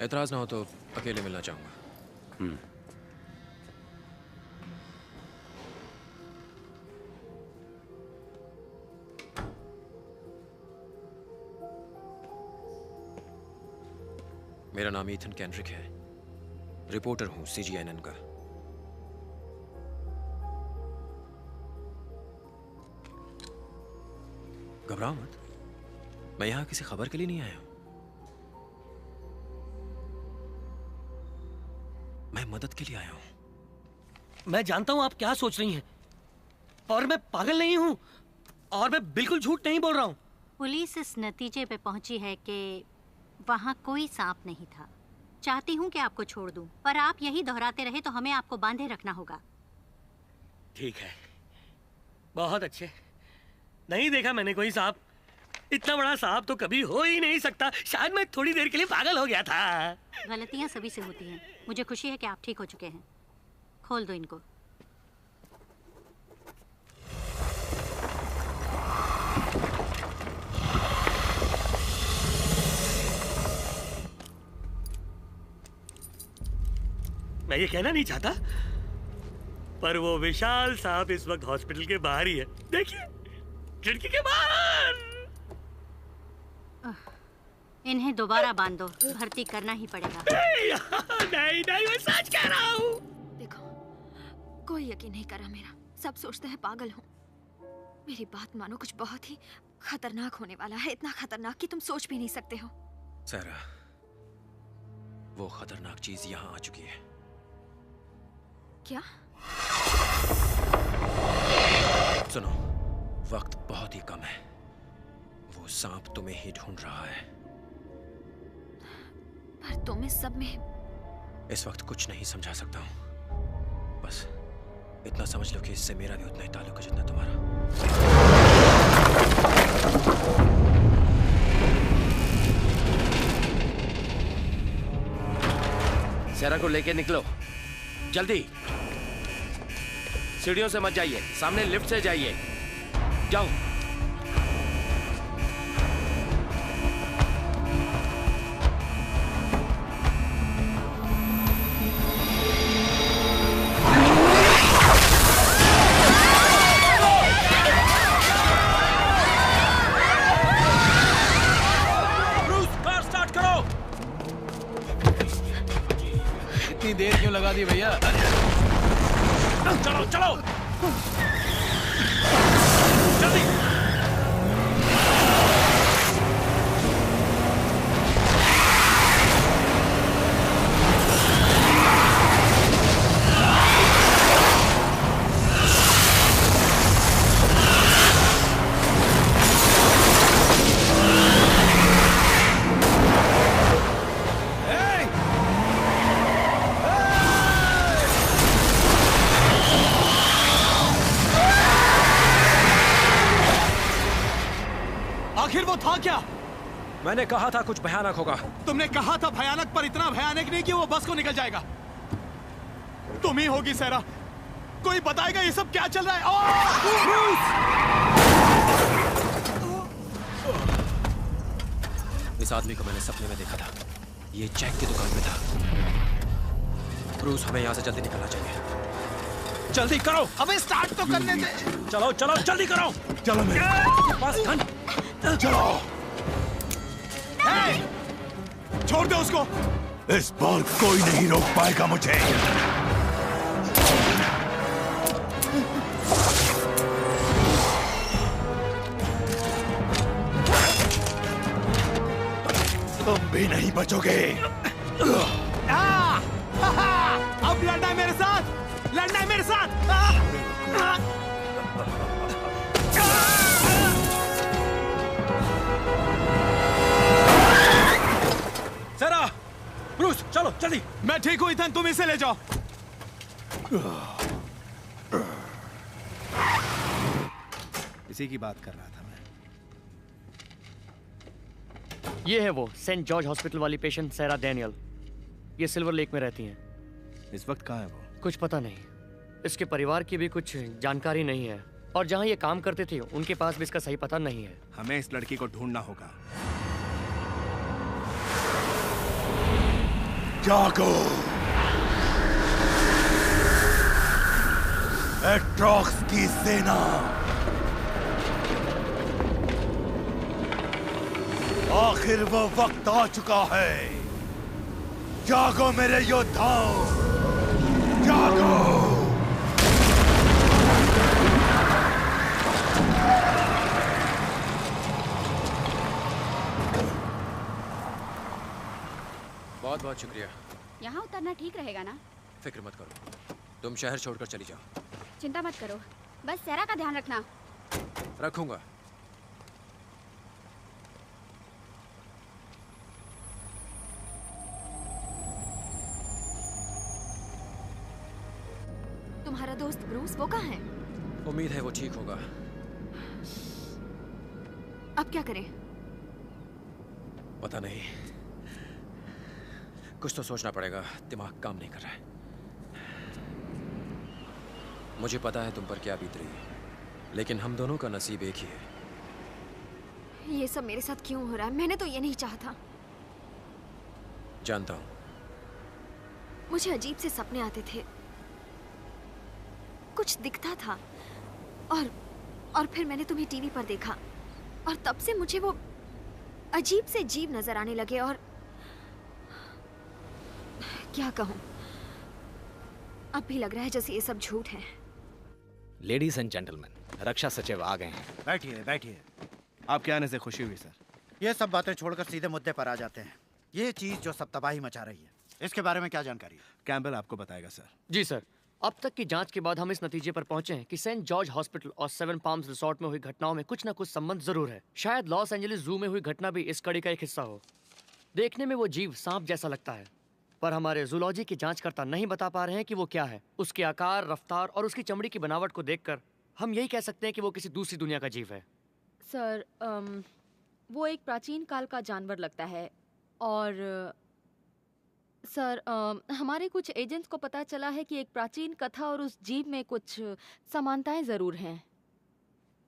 Speaker 1: एतराज ना हो तो अकेले मिलना चाहूँगा। मेरा नाम ईथन कैंड्रिक है, रिपोर्टर हूँ सीजीएनएन का। घबराओ मत, मैं यहाँ किसी खबर के लिए नहीं आया हूँ। मैं मदद के लिए आया हूँ।
Speaker 4: मैं जानता हूँ आप क्या सोच रही हैं, और मैं पागल नहीं हूँ, और मैं बिल्कुल झूठ नहीं बोल रहा हूँ।
Speaker 15: पुलिस इस नतीजे पे पहुंची है कि वहाँ कोई सांप नहीं था। चाहती हूँ कि आपको छोड़ दूं, पर आप यही दोहराते रहे तो हमें आपको बांधे रखना होगा।
Speaker 4: ठीक है, बहुत अच्छे। नहीं देखा मैंने कोई सांप। इतना बड़ा सांप तो कभी हो ही नहीं सकता। शायद मैं थोड़ी देर के लिए पागल हो गया था।
Speaker 15: गलतियाँ सभी से होती हैं। मुझे खुशी है कि आप ठीक हो चुके हैं। खोल दो इनको।
Speaker 4: मैं ये कहना नहीं चाहता, पर वो विशाल सांप इस वक्त हॉस्पिटल के बाहर ही है। देखिए, खिड़की के बाहर।
Speaker 15: इन्हें दोबारा बांध दो, भर्ती करना ही पड़ेगा।
Speaker 4: नहीं नहीं, मैं सच कह रहा हूँ।
Speaker 3: देखो, कोई यकीन नहीं करा मेरा। सब सोचते हैं पागल हूँ। मेरी बात मानो, कुछ बहुत ही खतरनाक होने वाला है। इतना खतरनाक कि तुम सोच भी नहीं सकते हो।
Speaker 1: सैरा, वो खतरनाक चीज यहाँ आ चुकी है।
Speaker 3: क्या?
Speaker 1: सुनो, वक्त बहुत ही कम है। वो सांप तुम्हें ही ढूंढ रहा है।
Speaker 3: पर तुम इस सब में
Speaker 1: इस वक्त कुछ नहीं समझा सकता हूँ। बस इतना समझ लो कि इससे मेरा भी उतना ही ताल्लुक है जितना तुम्हारा।
Speaker 16: सैरा को लेके निकलो, जल्दी। सीढ़ियों से मत जाइए, सामने लिफ्ट से जाइए। जाओ।
Speaker 14: इतनी देर क्यों लगा दी भैया?
Speaker 16: चलो चलो जल्दी।
Speaker 9: आखिर वो था क्या?
Speaker 1: मैंने कहा था कुछ भयानक होगा।
Speaker 9: तुमने कहा था भयानक, पर इतना भयानक नहीं कि वो बस को निकल जाएगा। तुम ही होगी सैरा। कोई बताएगा ये सब क्या चल रहा है?
Speaker 1: इस आदमी को मैंने सपने में देखा था। ये जैक की दुकान पे था। ब्रूस, हमें यहाँ से जल्दी निकलना चाहिए। जल्दी करो।
Speaker 9: अबे स्टार्ट तो करने दे।
Speaker 1: चलो चलो जल्दी करो।
Speaker 2: चलो
Speaker 1: मेरे पास गन।
Speaker 2: चलो।
Speaker 9: छोड़ दो उसको।
Speaker 2: इस बार कोई नहीं रोक पाएगा मुझे। तुम भी नहीं बचोगे।
Speaker 9: अब लड़ना है मेरे साथ, लड़ना है मेरे साथ।
Speaker 1: सैरा, ब्रूस, चलो जल्दी।
Speaker 9: मैं ठीक हूँ इथन, तुम इसे ले जाओ।
Speaker 5: इसी की बात कर रहा था मैं।
Speaker 4: ये है वो सेंट जॉर्ज हॉस्पिटल वाली पेशेंट सैरा डैनियल। ये सिल्वर लेक में रहती हैं।
Speaker 5: इस वक्त कहाँ है वो?
Speaker 4: कुछ पता नहीं। इसके परिवार की भी कुछ जानकारी नहीं है, और जहाँ ये काम करते थे उनके पास भी इसका सही पता नहीं है।
Speaker 5: हमें इस लड़की को ढूंढना होगा।
Speaker 2: जागो। एट्रॉक्स की सेना, आखिर वो वक्त आ चुका है। जागो मेरे योद्धाओ, जागो।
Speaker 1: बहुत बहुत शुक्रिया।
Speaker 17: यहाँ उतरना ठीक रहेगा ना?
Speaker 1: फिक्र मत करो, तुम शहर छोड़कर चली जाओ।
Speaker 17: चिंता मत करो, बस सेरा का ध्यान रखना।
Speaker 1: रखूंगा।
Speaker 3: तुम्हारा दोस्त ब्रूस वो कहाँ है?
Speaker 1: उम्मीद है वो ठीक होगा।
Speaker 3: अब क्या करें?
Speaker 1: पता नहीं, कुछ तो सोचना पड़ेगा, दिमाग काम नहीं कर रहा है। मुझे पता है तुम पर क्या बीत रही है, लेकिन हम दोनों का नसीब एक ही है।
Speaker 3: ये सब मेरे साथ क्यों हो रहा है? मैंने तो ये नहीं चाहा था।
Speaker 1: जानता हूं।
Speaker 3: मुझे अजीब से सपने आते थे, कुछ दिखता था, और फिर मैंने तुम्हें टीवी पर देखा, और तब से मुझे वो अजीब से जीव नजर आने लगे, और क्या कहूं, अब भी लग रहा है जैसे ये सब झूठ है।
Speaker 13: लेडीज एंड जेंटलमैन, रक्षा सचिव आ गए हैं।
Speaker 6: बैठिए बैठिए।
Speaker 5: आपके आने से खुशी हुई सर।
Speaker 6: ये सब बातें छोड़कर सीधे मुद्दे पर आ जाते हैं। ये चीज जो सब तबाही मचा रही है, इसके बारे में क्या जानकारी है?
Speaker 5: कैम्बल आपको बताएगा सर।
Speaker 4: जी सर, अब तक की जांच के बाद हम इस नतीजे पर पहुंचे हैं कि सेंट जॉर्ज हॉस्पिटल और सेवन पाम्स रिसोर्ट में हुई घटनाओं में कुछ न कुछ संबंध जरूर है। शायद लॉस एंजलिस जू में हुई घटना भी इस कड़ी का एक हिस्सा हो। देखने में वो जीव सांप जैसा लगता है, पर हमारे जूलॉजी के जांचकर्ता नहीं बता पा रहे हैं कि वो क्या है। उसके आकार, रफ्तार और उसकी चमड़ी की बनावट को देखकर हम यही कह सकते हैं कि वो किसी दूसरी दुनिया का जीव है।
Speaker 11: सर, वो एक प्राचीन काल का जानवर लगता है, और सर हमारे कुछ एजेंट्स को पता चला है कि एक प्राचीन कथा और उस जीव में कुछ समानताएं जरूर हैं।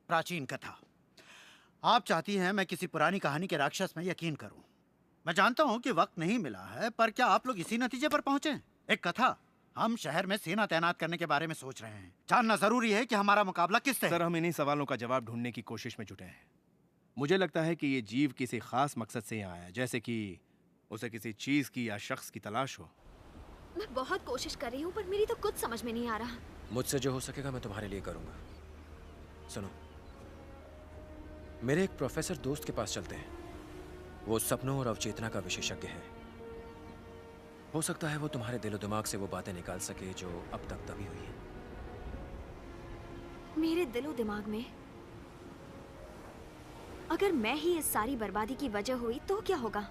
Speaker 6: प्राचीन कथा? आप चाहती हैं मैं किसी पुरानी कहानी के राक्षस में यकीन करूं? मैं जानता हूं कि वक्त नहीं मिला है, पर क्या आप लोग इसी नतीजे पर पहुंचे? एक कथा? हम शहर में सेना तैनात करने के बारे में सोच रहे हैं। जानना जरूरी है कि हमारा मुकाबला किससे है।
Speaker 5: सर, हम इन्हीं सवालों का जवाब ढूंढने की कोशिश में जुटे हैं। मुझे लगता है कि ये जीव किसी खास मकसद से यहाँ आया, जैसे कि उसे किसी चीज की या शख्स की तलाश हो।
Speaker 3: मैं बहुत कोशिश कर रही हूँ, पर मेरी तो कुछ समझ में नहीं आ रहा।
Speaker 1: मुझसे जो हो सकेगा मैं तुम्हारे लिए करूंगा। सुनो, मेरे एक प्रोफेसर दोस्त के पास चलते हैं। वो सपनों और अवचेतना का विशेषज्ञ है। हो सकता है वो तुम्हारे दिलो दिमाग से वो बातें निकाल सके जो अब तक दबी हुई है।
Speaker 3: मेरे दिलो दिमाग में? अगर मैं ही इस सारी बर्बादी की वजह हुई तो क्या होगा?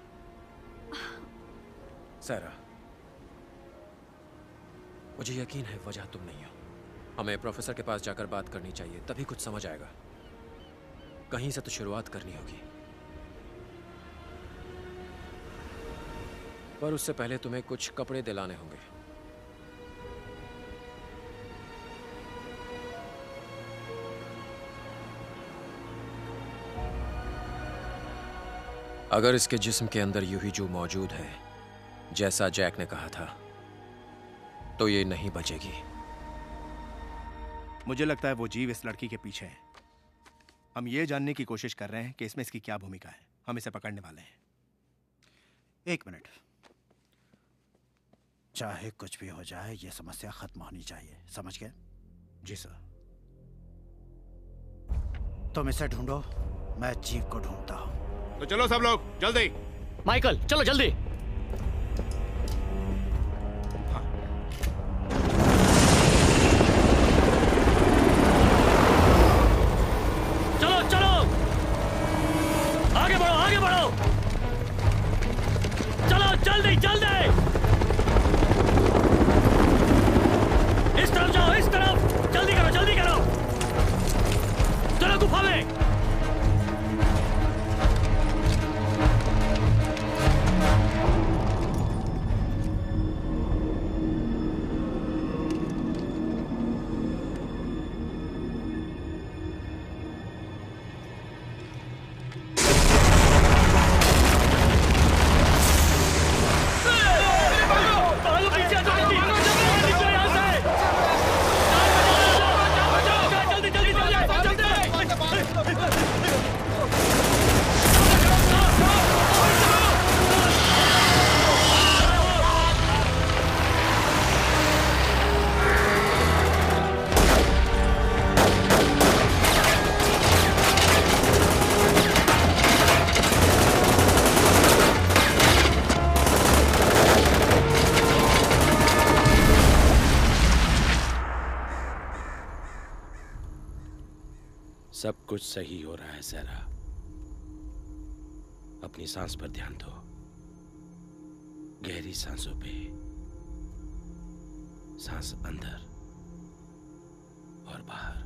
Speaker 1: सैरा, मुझे यकीन है वजह तुम नहीं हो। हमें प्रोफेसर के पास जाकर बात करनी चाहिए, तभी कुछ समझ आएगा। कहीं से तो शुरुआत करनी होगी। पर उससे पहले तुम्हें कुछ कपड़े दिलाने होंगे। अगर इसके जिस्म के अंदर यूहीजू मौजूद है, जैसा जैक ने कहा था, तो ये नहीं बचेगी।
Speaker 5: मुझे लगता है वो जीव इस लड़की के पीछे है। हम ये जानने की कोशिश कर रहे हैं कि इसमें इसकी क्या भूमिका है। हम इसे पकड़ने वाले हैं।
Speaker 6: एक मिनट। चाहे कुछ भी हो जाए, ये समस्या खत्म होनी चाहिए, समझ गए?
Speaker 5: जी सर।
Speaker 6: तुम इसे ढूंढो, मैं जीव को ढूंढता हूँ।
Speaker 5: तो चलो सब लोग जल्दी।
Speaker 4: माइकल, चलो जल्दी। चलो चलो, आगे बढ़ो, आगे बढ़ो। चलो जल्दी जल्दी। इस तरफ जाओ, इस तरफ। जल्दी करो, जल्दी करो। चलो गुफा में।
Speaker 16: सब कुछ सही हो रहा है सहरा। अपनी सांस पर ध्यान दो। गहरी सांसों पे, सांस अंदर और बाहर।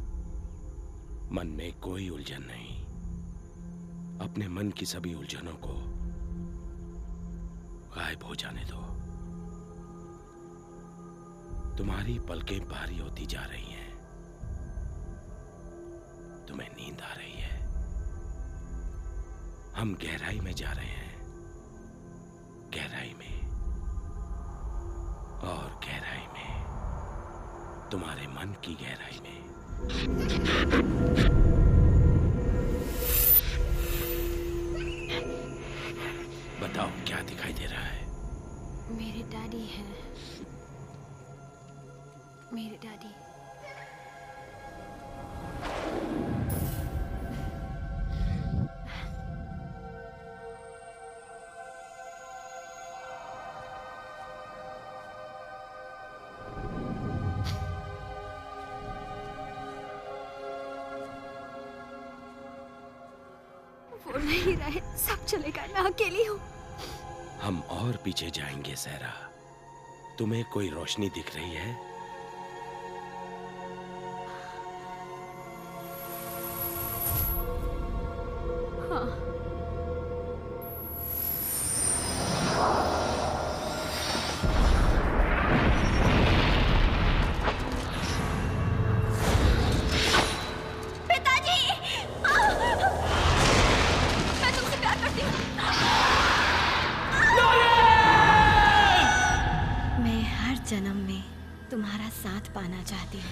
Speaker 16: मन में कोई उलझन नहीं। अपने मन की सभी उलझनों को गायब हो जाने दो। तुम्हारी पलकें भारी होती जा रही हैं। तुम्हें नींद आ रही है। हम गहराई में जा रहे हैं, गहराई में और गहराई में, तुम्हारे मन की गहराई में। बताओ क्या दिखाई दे रहा है?
Speaker 3: मेरे डैडी हैं। मेरे डैडी। वो नहीं रहे, सब चलेगा, मैं अकेली हूँ।
Speaker 16: हम और पीछे जाएंगे सहरा। तुम्हें कोई रोशनी दिख रही है?
Speaker 12: जन्म में तुम्हारा साथ पाना चाहती हूँ।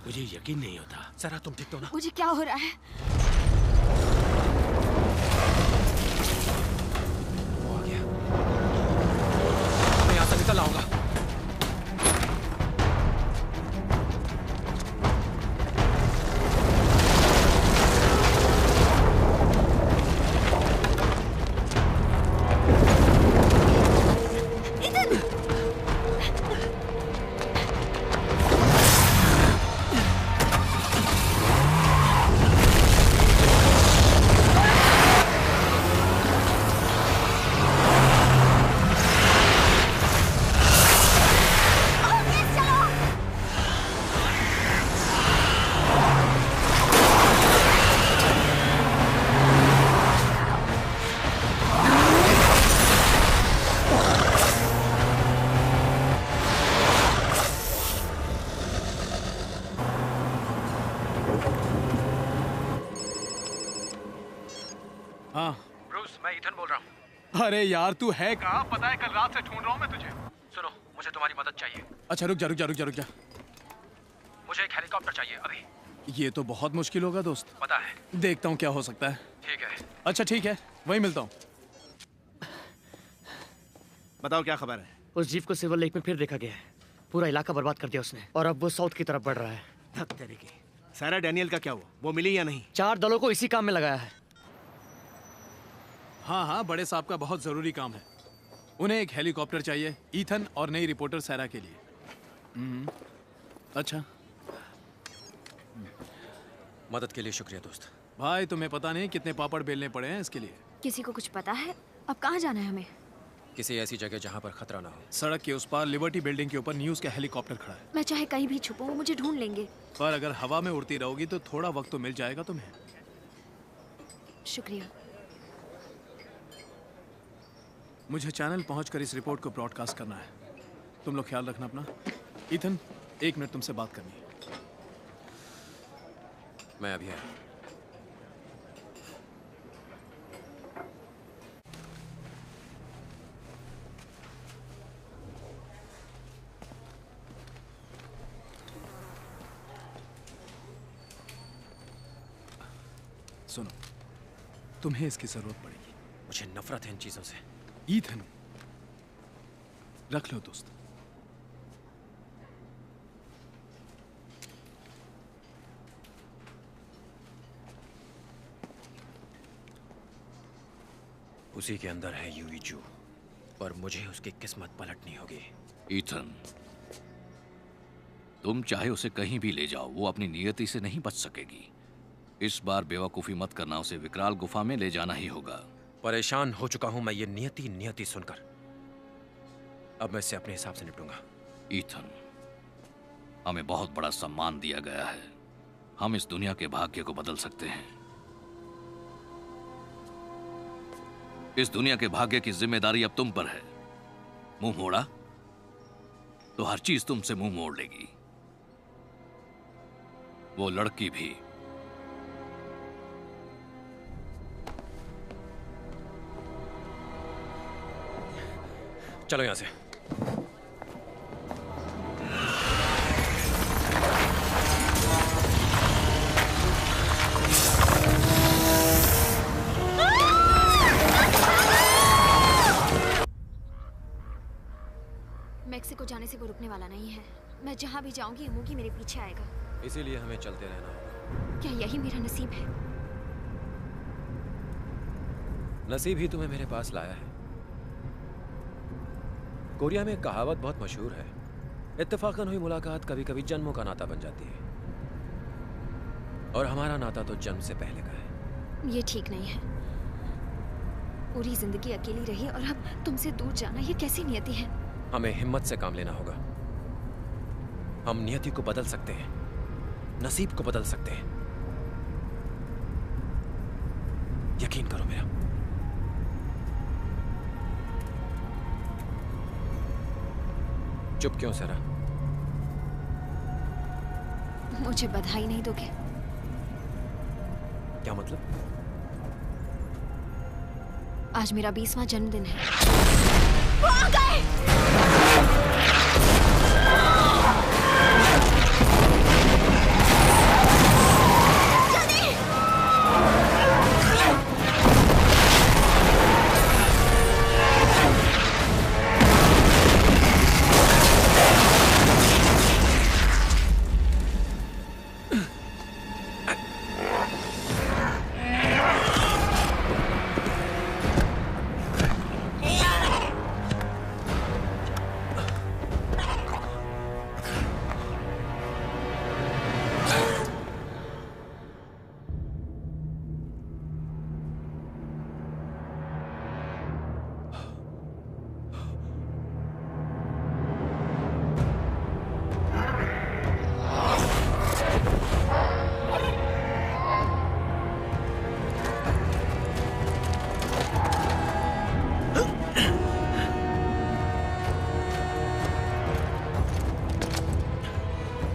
Speaker 16: मुझे यकीन नहीं होता।
Speaker 14: जरा तुम ठीक तो ना?
Speaker 3: मुझे क्या हो रहा है?
Speaker 14: वो आ गया। मैं यहाँ से निकल आऊंगा। हाँ
Speaker 1: ब्रूस, मैं ईथन बोल रहा हूँ।
Speaker 14: अरे यार तू है कहाँ? पता है कल रात से ढूंढ रहा हूँ मैं तुझे।
Speaker 1: सुनो, मुझे तुम्हारी मदद चाहिए।
Speaker 14: अच्छा रुक जा।
Speaker 1: मुझे एक हेलीकॉप्टर चाहिए अभी।
Speaker 14: ये तो बहुत मुश्किल होगा दोस्त।
Speaker 1: पता है।
Speaker 14: देखता हूँ क्या हो सकता है।
Speaker 1: ठीक है।
Speaker 14: अच्छा ठीक है, वहीं मिलता हूँ।
Speaker 5: बताओ क्या खबर है?
Speaker 4: उस जीव को सिल्वर लेक में फिर देखा गया है। पूरा इलाका बर्बाद कर दिया उसने, और अब वो साउथ की तरफ बढ़ रहा है।
Speaker 5: धक तेरे की। सारा डैनियल का क्या हुआ? वो मिली या नहीं?
Speaker 4: 4 दलों को इसी काम में लगाया है।
Speaker 14: हाँ, बड़े साहब का बहुत जरूरी काम है। उन्हें एक हेलीकॉप्टर चाहिए, ईथन और नई रिपोर्टर सैरा के लिए। अच्छा।
Speaker 1: मदद के लिए शुक्रिया दोस्त।
Speaker 14: भाई तुम्हें पता नहीं कितने पापड़ बेलने पड़े हैं इसके लिए।
Speaker 3: किसी को कुछ पता है? अब कहाँ जाना है हमें?
Speaker 1: किसी ऐसी जगह जहाँ पर खतरा ना हो।
Speaker 14: सड़क के उस पार लिबर्टी बिल्डिंग के ऊपर न्यूज़ का हेलीकॉप्टर खड़ा है।
Speaker 3: मैं चाहे कहीं भी छुपूं, वो मुझे ढूंढ लेंगे।
Speaker 14: पर अगर हवा में उड़ती रहोगी तो थोड़ा वक्त तो मिल जाएगा तुम्हें।
Speaker 3: शुक्रिया।
Speaker 14: मुझे चैनल पहुंचकर इस रिपोर्ट को ब्रॉडकास्ट करना है। तुम लोग ख्याल रखना अपना। ईथन, 1 मिनट तुमसे बात करनी है।
Speaker 1: मैं अभी आया।
Speaker 14: सुनो, तुम्हें इसकी जरूरत पड़ेगी।
Speaker 1: मुझे नफरत है इन चीजों से।
Speaker 14: ईथन, रख लो दोस्त।
Speaker 1: उसी के अंदर है यूई जू और मुझे उसकी किस्मत पलटनी होगी।
Speaker 7: ईथन, तुम चाहे उसे कहीं भी ले जाओ, वो अपनी नियति से नहीं बच सकेगी। इस बार बेवकूफी मत करना, उसे विकराल गुफा में ले जाना ही होगा।
Speaker 1: परेशान हो चुका हूं मैं ये नियति सुनकर। अब मैं इससे अपने हिसाब से निपटूंगा।
Speaker 7: ईथन, हमें बहुत बड़ा सम्मान दिया गया है। हम इस दुनिया के भाग्य को बदल सकते हैं। इस दुनिया के भाग्य की जिम्मेदारी अब तुम पर है। मुंह मोड़ा तो हर चीज तुमसे मुंह मोड़ लेगी, वो लड़की भी।
Speaker 1: चलो यहां से।
Speaker 3: मेक्सिको जाने से वो रुकने वाला नहीं है। मैं जहां भी जाऊंगी इमोगी मेरे पीछे आएगा।
Speaker 1: इसीलिए हमें चलते रहना होगा।
Speaker 3: क्या यही मेरा नसीब है?
Speaker 1: नसीब ही तुम्हें मेरे पास लाया है। कोरिया में एक कहावत बहुत मशहूर है, इत्तेफाकन हुई मुलाकात कभी कभी जन्मों का नाता बन जाती है। और हमारा नाता तो जन्म से पहले का है।
Speaker 3: ये ठीक नहीं है। पूरी जिंदगी अकेली रही और अब तुमसे दूर जाना, ये कैसी नियति है?
Speaker 1: हमें हिम्मत से काम लेना होगा। हम नियति को बदल सकते हैं, नसीब को बदल सकते हैं। यकीन करो मेरा। चुप क्यों सरा?
Speaker 3: मुझे बधाई नहीं दोगे?
Speaker 1: क्या मतलब?
Speaker 3: आज मेरा 20वां जन्मदिन है।
Speaker 12: वो आ गए!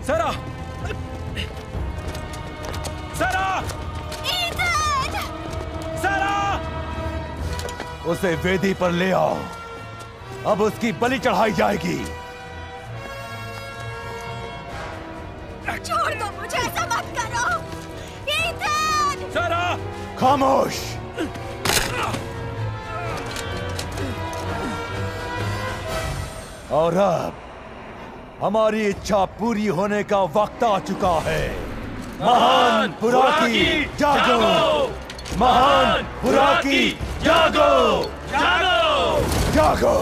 Speaker 2: सरा! सरा! सरा! उसे वेदी पर ले आओ। अब उसकी बलि चढ़ाई जाएगी।
Speaker 12: छोड़ दो मुझे, ऐसा मत करो। ईथन!
Speaker 2: सरा! खामोश! और अब हमारी इच्छा पूरी होने का वक्त आ चुका है। महान बुराकी जागो! महान बुराकी जागो! जागो! जागो!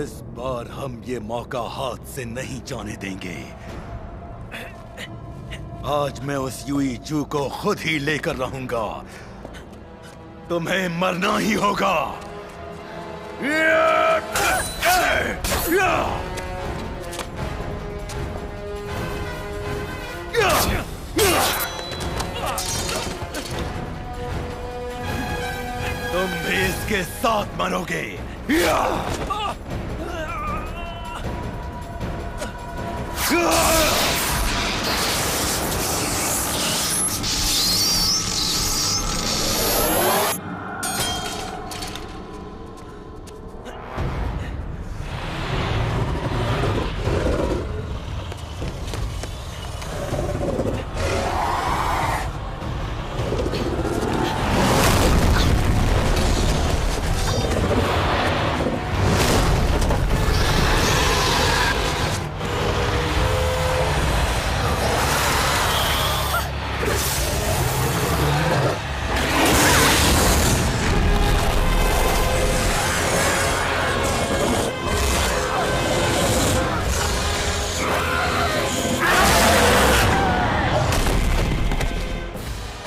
Speaker 2: इस बार हम ये मौका हाथ से नहीं जाने देंगे। आज मैं उस यूई जू को खुद ही लेकर रहूंगा। तुम्हें मरना ही होगा। तुम भी इसके साथ मरोगे।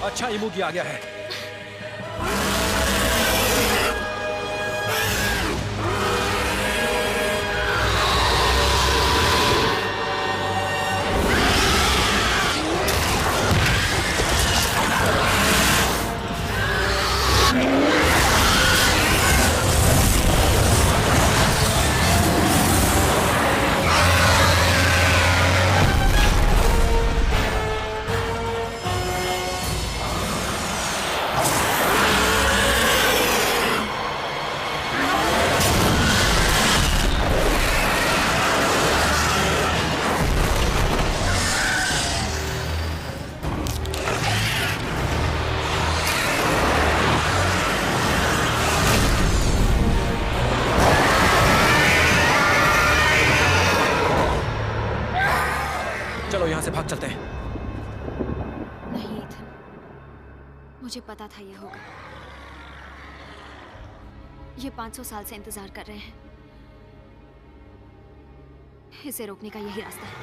Speaker 14: अच्छा इमुगी आ गया है। भाग चलते हैं।
Speaker 3: नहीं इथन, मुझे पता था ये होगा। ये 500 साल से इंतजार कर रहे हैं। इसे रोकने का यही रास्ता है।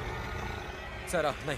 Speaker 14: सरा नहीं,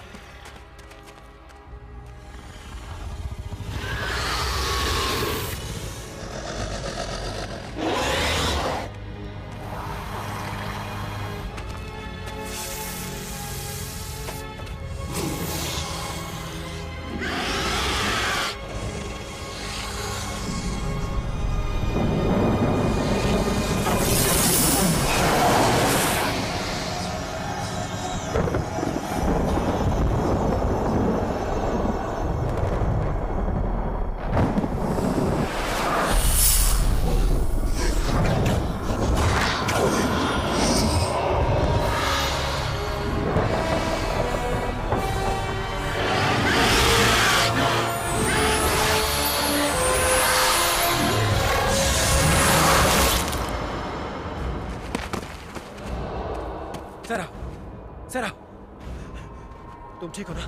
Speaker 14: सरा, तुम ठीक हो ना?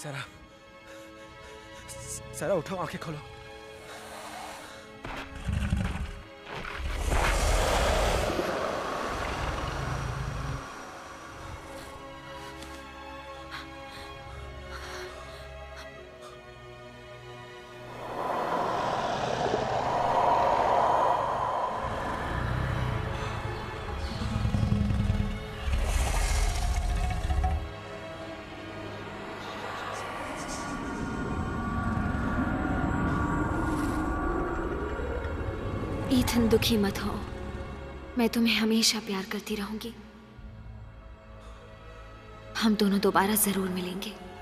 Speaker 10: सरा उठो, आंखें खोलो।
Speaker 3: ईथन, दुखी मत हो। मैं तुम्हें हमेशा प्यार करती रहूंगी। हम दोनों दोबारा जरूर मिलेंगे।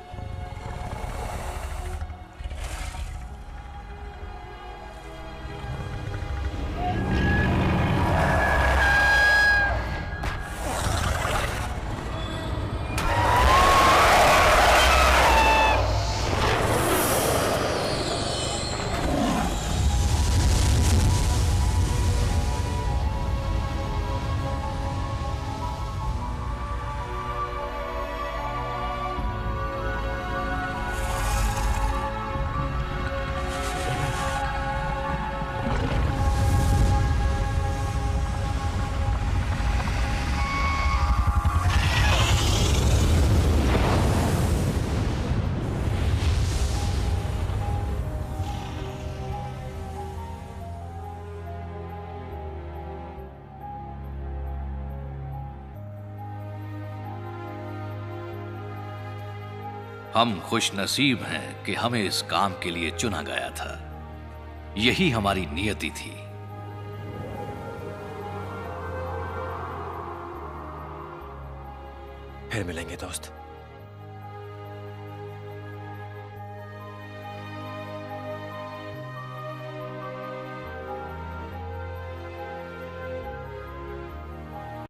Speaker 7: हम खुश नसीब हैं कि हमें इस काम के लिए चुना गया था। यही हमारी नियति थी।
Speaker 10: फिर मिलेंगे दोस्त।